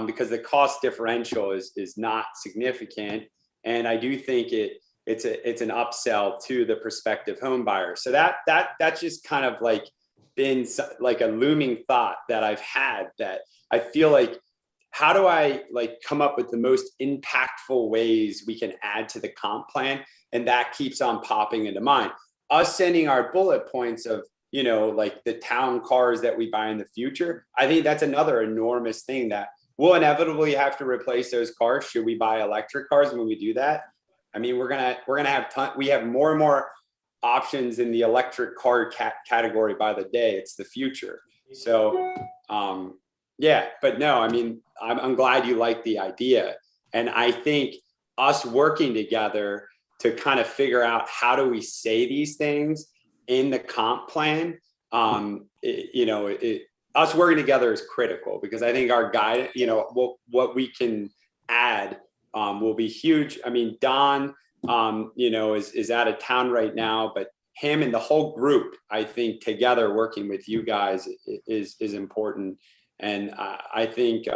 because the cost differential is not significant. And I do think it's an upsell to the prospective home buyer. So that's just kind of like been like a looming thought that I've had, that I feel like, how do I like come up with the most impactful ways we can add to the comp plan? And that keeps on popping into mind. Us sending our bullet points of, like the town cars that we buy in the future. I think that's another enormous thing that we'll inevitably have to replace those cars. Should we buy electric cars when we do that? I mean, we're gonna have we have more and more options in the electric car category by the day. It's the future. So, yeah, but no, I mean, I'm glad you like the idea. And I think us working together to kind of figure out how do we say these things in the comp plan, us working together is critical, because I think our guide, what we can add will be huge. I mean, Don, is out of town right now, but him and the whole group, I think together working with you guys is important. And I think,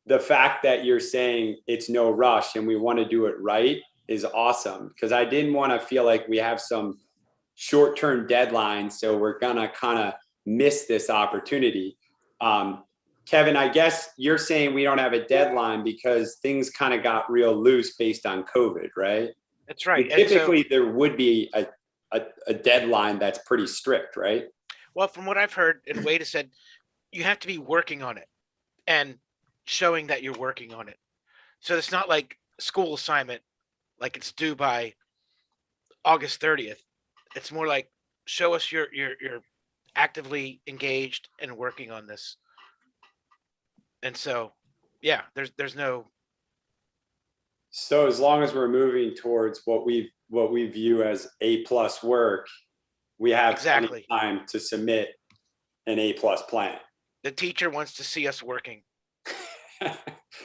the fact that you're saying it's no rush and we want to do it right is awesome, because I didn't want to feel like we have some short-term deadline, so we're gonna kind of miss this opportunity. Kevin, I guess you're saying we don't have a deadline because things kind of got real loose based on COVID, right? That's right. But typically, there would be a deadline that's pretty strict, right? Well, from what I've heard, and Wade has said, you have to be working on it and showing that you're working on it. So it's not like school assignment, like it's due by August 30th. It's more like, show us you're actively engaged and working on this. And so, yeah, there's no. So as long as we're moving towards what we view as A+ work, we have Exactly time to submit an A+ plan. The teacher wants to see us working.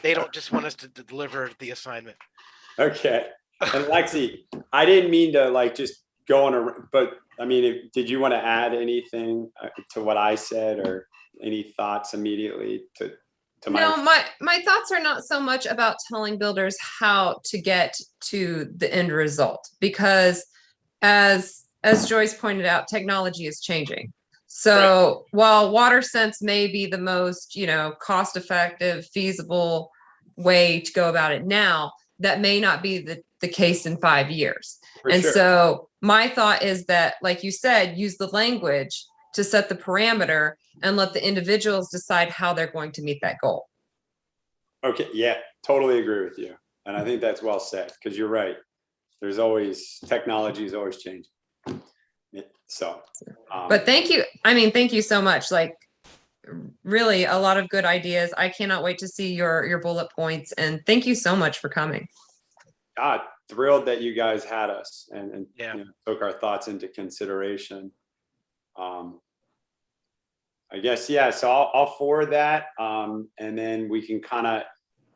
They don't just want us to deliver the assignment. Okay. And Lexi, I didn't mean to like just go on a, but I mean, did you want to add anything to what I said, or any thoughts immediately to my? No, my thoughts are not so much about telling builders how to get to the end result, because as Joyce pointed out, technology is changing. So while WaterSense may be the most, cost-effective, feasible way to go about it now, that may not be the case in 5 years. For And sure. so my thought is that, like you said, use the language to set the parameter and let the individuals decide how they're going to meet that goal. Okay, yeah, totally agree with you. And I think that's well said, because you're right. There's always, technology is always changing. So. But thank you. I mean, thank you so much. Like, really a lot of good ideas. I cannot wait to see your bullet points, and thank you so much for coming. God, thrilled that you guys had us and Yeah. took our thoughts into consideration. I guess, yeah, so I'll forward that, and then we can kind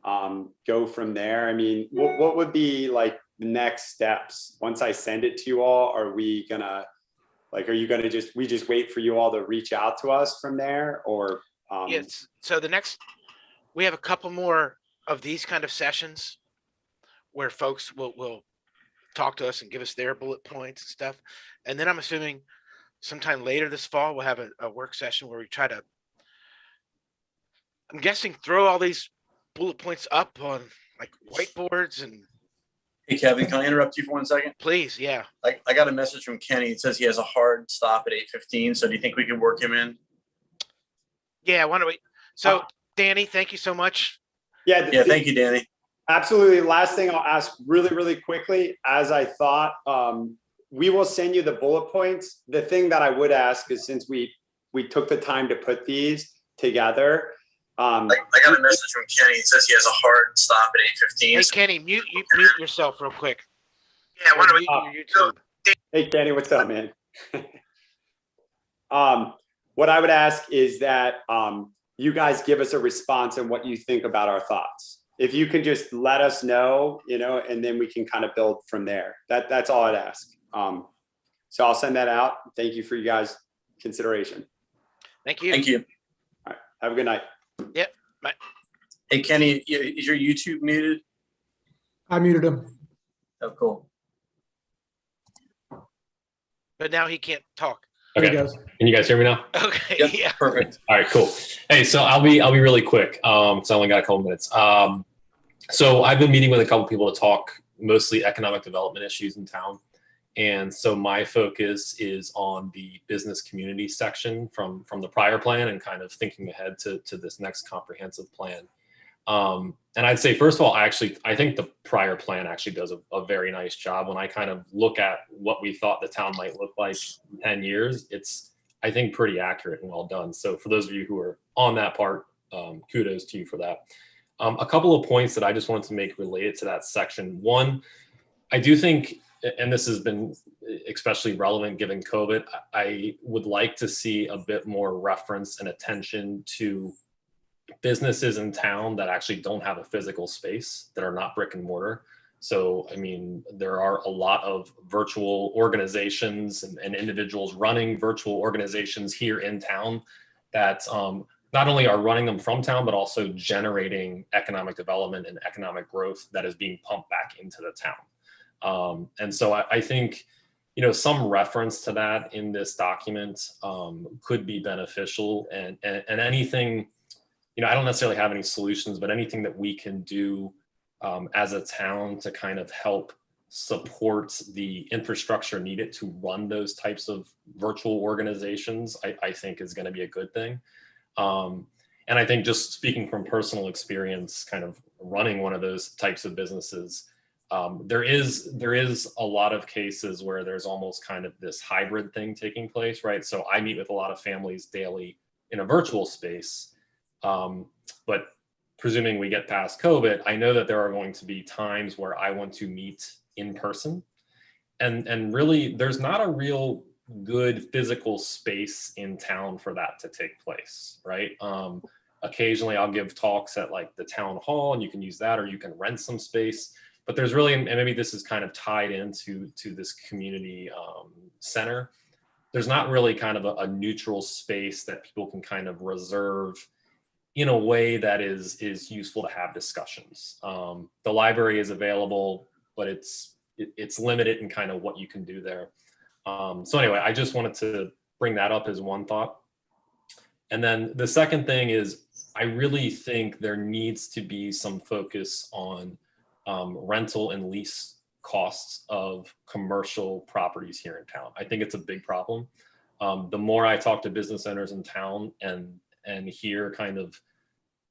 of go from there. I mean, what would be like the next steps? Once I send it to you all, are we gonna, like, are you gonna we just wait for you all to reach out to us from there, or? Yes. So we have a couple more of these kind of sessions where folks will talk to us and give us their bullet points and stuff. And then I'm assuming sometime later this fall, we'll have a work session where we try to, I'm guessing, throw all these bullet points up on like whiteboards. And Hey, Kevin, can I interrupt you for 1 second? please, yeah. I got a message from Kenny. It says he has a hard stop at 8:15. So do you think we could work him in? Yeah, why don't we? So Danny, thank you so much. Yeah. Yeah, thank you, Danny. Absolutely. Last thing I'll ask really, really quickly, as I thought, we will send you the bullet points. The thing that I would ask is, since we took the time to put these together. I got a message from Kenny. It says he has a hard stop at 8:15. Hey, Kenny, mute yourself real quick. Yeah, Or mute your YouTube. Hey, Kenny, what's up, man? What I would ask is that you guys give us a response on what you think about our thoughts. If you can just let us know, and then we can kind of build from there. That's all I'd ask. So I'll send that out. Thank you for you guys' consideration. Thank you. Thank you. All right. Have a good night. Yep. Bye. Hey, Kenny, is your YouTube muted? I muted him. Oh, cool. But now he can't talk. There he Okay. goes. Can you guys hear me now? Okay. Yep, Yeah. perfect. All right, cool. Hey, so I'll be really quick. So I only got a couple minutes. So I've been meeting with a couple people to talk mostly economic development issues in town. And so my focus is on the business community section from the prior plan and kind of thinking ahead to this next comprehensive plan. And I'd say, first of all, I think the prior plan actually does a very nice job. When I kind of look at what we thought the town might look like in 10 years, it's, I think, pretty accurate and well done. So for those of you who are on that part, kudos to you for that. A couple of points that I just wanted to make related to that section. One, I do think, and this has been especially relevant given COVID, I would like to see a bit more reference and attention to businesses in town that actually don't have a physical space, that are not brick and mortar. So, I mean, there are a lot of virtual organizations and individuals running virtual organizations here in town that not only are running them from town, but also generating economic development and economic growth that is being pumped back into the town. And so I think, some reference to that in this document could be beneficial, and anything, I don't necessarily have any solutions, but anything that we can do as a town to kind of help support the infrastructure needed to run those types of virtual organizations, I think is going to be a good thing. And I think, just speaking from personal experience, kind of running one of those types of businesses, there is a lot of cases where there's almost kind of this hybrid thing taking place, right? So I meet with a lot of families daily in a virtual space, but presuming we get past COVID, I know that there are going to be times where I want to meet in person, and really there's not a real good physical space in town for that to take place, right? Occasionally I'll give talks at like the town hall, and you can use that, or you can rent some space. but there's really, and maybe this is kind of tied into this community center. There's not really kind of a neutral space that people can kind of reserve in a way that is useful to have discussions. The library is available, but it's limited in kind of what you can do there. So anyway, I just wanted to bring that up as one thought. And then the second thing is, I really think there needs to be some focus on rental and lease costs of commercial properties here in town. I think it's a big problem. The more I talk to business owners in town and hear kind of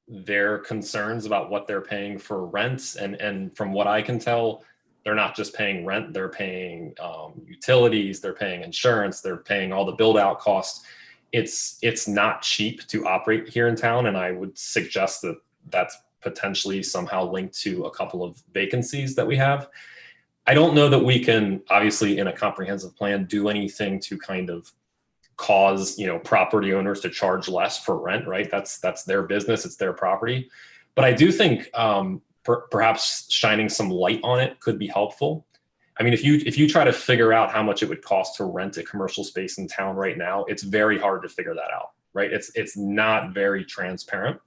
their concerns about what they're paying for rents, and from what I can tell, they're not just paying rent, they're paying utilities, they're paying insurance, they're paying all the build out costs. It's not cheap to operate here in town, and I would suggest that that's potentially somehow linked to a couple of vacancies that we have. I don't know that we can, obviously, in a comprehensive plan, do anything to kind of cause, property owners to charge less for rent, right? That's their business, it's their property. But I do think perhaps shining some light on it could be helpful. I mean, if you try to figure out how much it would cost to rent a commercial space in town right now, it's very hard to figure that out, right? It's not very transparent.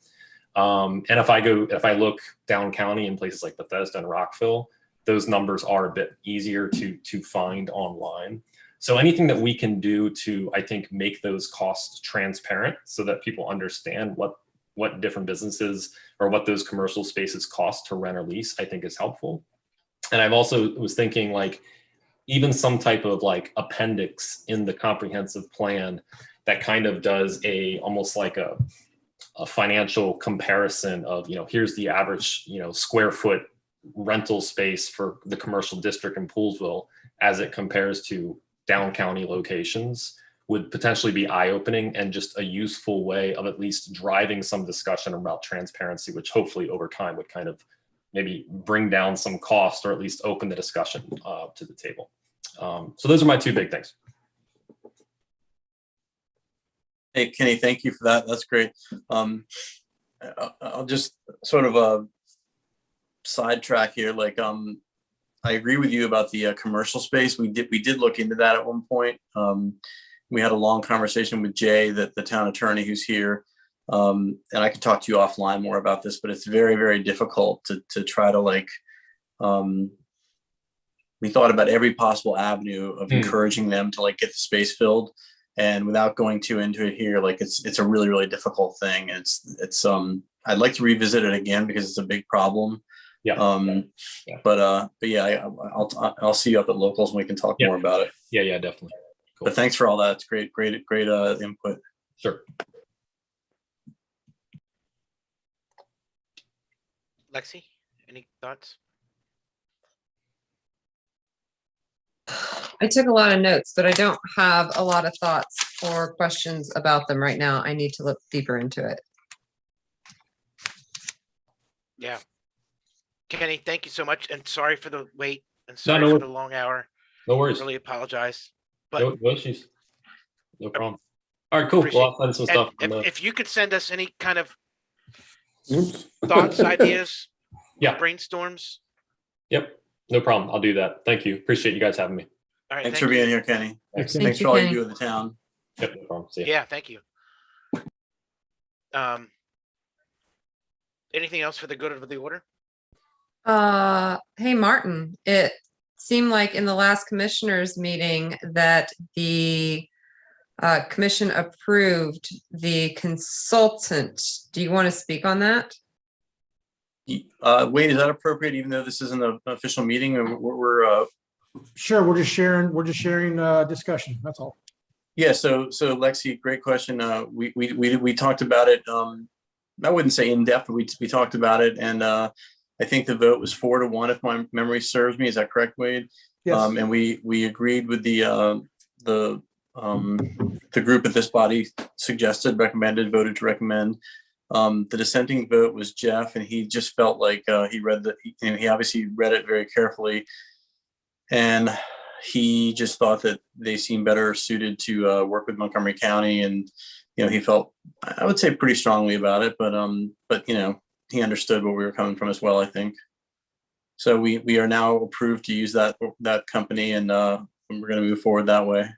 And if I look down county in places like Bethesda and Rockville, those numbers are a bit easier to find online. So anything that we can do to, I think, make those costs transparent so that people understand what different businesses or what those commercial spaces cost to rent or lease, I think is helpful. And I've also was thinking, like, even some type of like appendix in the comprehensive plan that kind of does almost like a financial comparison of, here's the average, square foot rental space for the commercial district in Poolsville as it compares to down county locations, would potentially be eye-opening and just a useful way of at least driving some discussion about transparency, which hopefully over time would kind of maybe bring down some cost or at least open the discussion to the table. So those are my two big things. Hey, Kenny, thank you for that. That's great. I'll just sort of sidetrack here. Like, I agree with you about the commercial space. We did look into that at one point. We had a long conversation with Jay, the town attorney who's here. And I could talk to you offline more about this, but it's very, very difficult to try to we thought about every possible avenue of encouraging them to get the space filled. And without going too into it here, it's a really, really difficult thing. It's I'd like to revisit it again because it's a big problem. Yeah. But yeah, I'll see you up at locals and we can talk more about it. Yeah, definitely. Cool. But thanks for all that. It's great input. Sure. Lexi, any thoughts? I took a lot of notes, but I don't have a lot of thoughts or questions about them right now. I need to look deeper into it. Yeah. Kenny, thank you so much. And sorry for the wait and sorry for the long hour. No worries. Really apologize. But no issues. No problem. All right, cool. Well, I'll send some stuff. If you could send us any kind of thoughts, ideas, brainstorms. Yep. No problem. I'll do that. Thank you. Appreciate you guys having me. All right. Thanks for being here, Kenny. Thanks for all you do in the town. Yep. No problem. See ya. Yeah. Thank you. Anything else for the good of the order? Hey, Martin, it seemed like in the last commissioners meeting that the commission approved the consultant. Do you want to speak on that? Wade, is that appropriate, even though this isn't an official meeting? We're Sure, we're just sharing discussion. That's all. Yeah. So Lexi, great question. We talked about it. I wouldn't say in depth, but we talked about it, and I think the vote was 4-1, if my memory serves me. Is that correct, Wade? Yes. And we agreed with the group that this body suggested, voted to recommend. The dissenting vote was Jeff, and he just felt like he obviously read it very carefully, and he just thought that they seemed better suited to work with Montgomery County, and he felt, I would say, pretty strongly about it, but he understood where we were coming from as well, I think. So we are now approved to use that company, and we're going to move forward that way.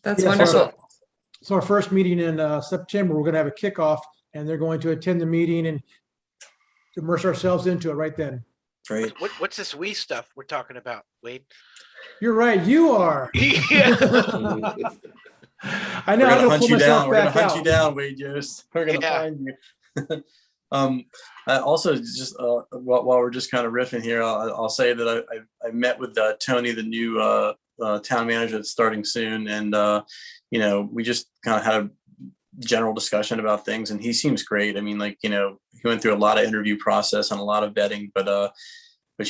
That's Yes, wonderful. So our first meeting in September, we're going to have a kickoff, and they're going to attend the meeting and immerse ourselves into it right then. Great. What's this we stuff we're talking about, Wade? You're right. You are. Yeah. I know. We're I'm gonna gonna hunt pull you myself down. We're gonna back hunt out. you down, Wade Yost. We're gonna Yeah. find you. Also, just while we're just kind of riffing here, I'll say that I met with Tony, the new town manager that's starting soon, and you know, we just kind of had a general discussion about things, and he seems great. I mean, like, you know, he went through a lot of interview process and a lot of vetting, but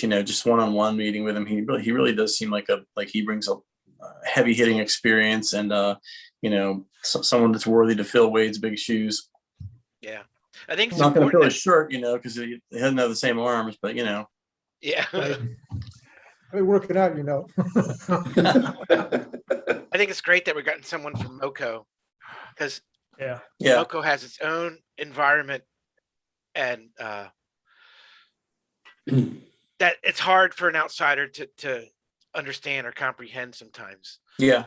you know, just one-on-one meeting with him, he really does seem like he brings a heavy hitting experience, and you know, someone that's worthy to fill Wade's big shoes. Yeah. I think it's Not going to fill important. his shirt, you know, because he doesn't have the same arms, but you know. Yeah. I've been working out, you know. I think it's great that we're getting someone from MoCo, because Yeah. Yeah. MoCo has its own environment, and that it's hard for an outsider to understand or comprehend sometimes. Yeah.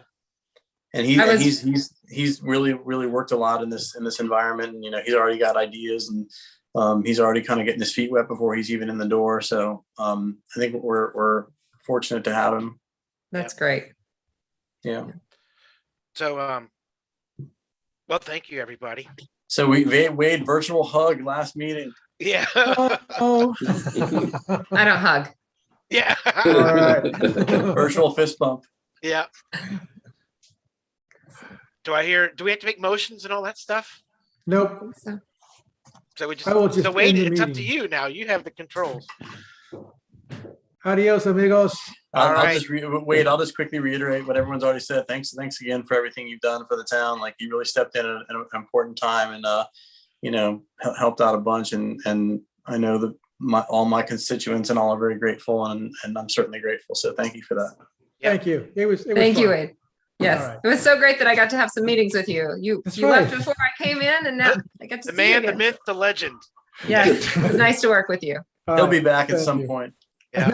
And I was- he's really worked a lot in this environment, and you know, he's already got ideas, and he's already kind of getting his feet wet before he's even in the door. So I think we're fortunate to have him. That's great. Yeah. So well, thank you, everybody. So Wade virtual hug last meeting. Yeah. Oh. I don't hug. Yeah. All right. Virtual fist bump. Yeah. Do we have to make motions and all that stuff? Nope. So, So we just, I will just so Wade, end the it's up to meeting. you now. You have the controls. Adios, amigos. All right. Wade, I'll just quickly reiterate what everyone's already said. Thanks again for everything you've done for the town. Like, you really stepped in at an important time, and you know, helped out a bunch. And I know that all my constituents and all are very grateful, and I'm certainly grateful. So thank you for that. Yeah. Thank you. It was thank you, fun. Wade. Yes, All right. it was so great that I got to have some meetings with you. You That's left right. before I came in, and now I got to The see you man, the again. myth, the legend. Yes, it was nice to work with you. All He'll right. be back at Thank some you. point. Yeah.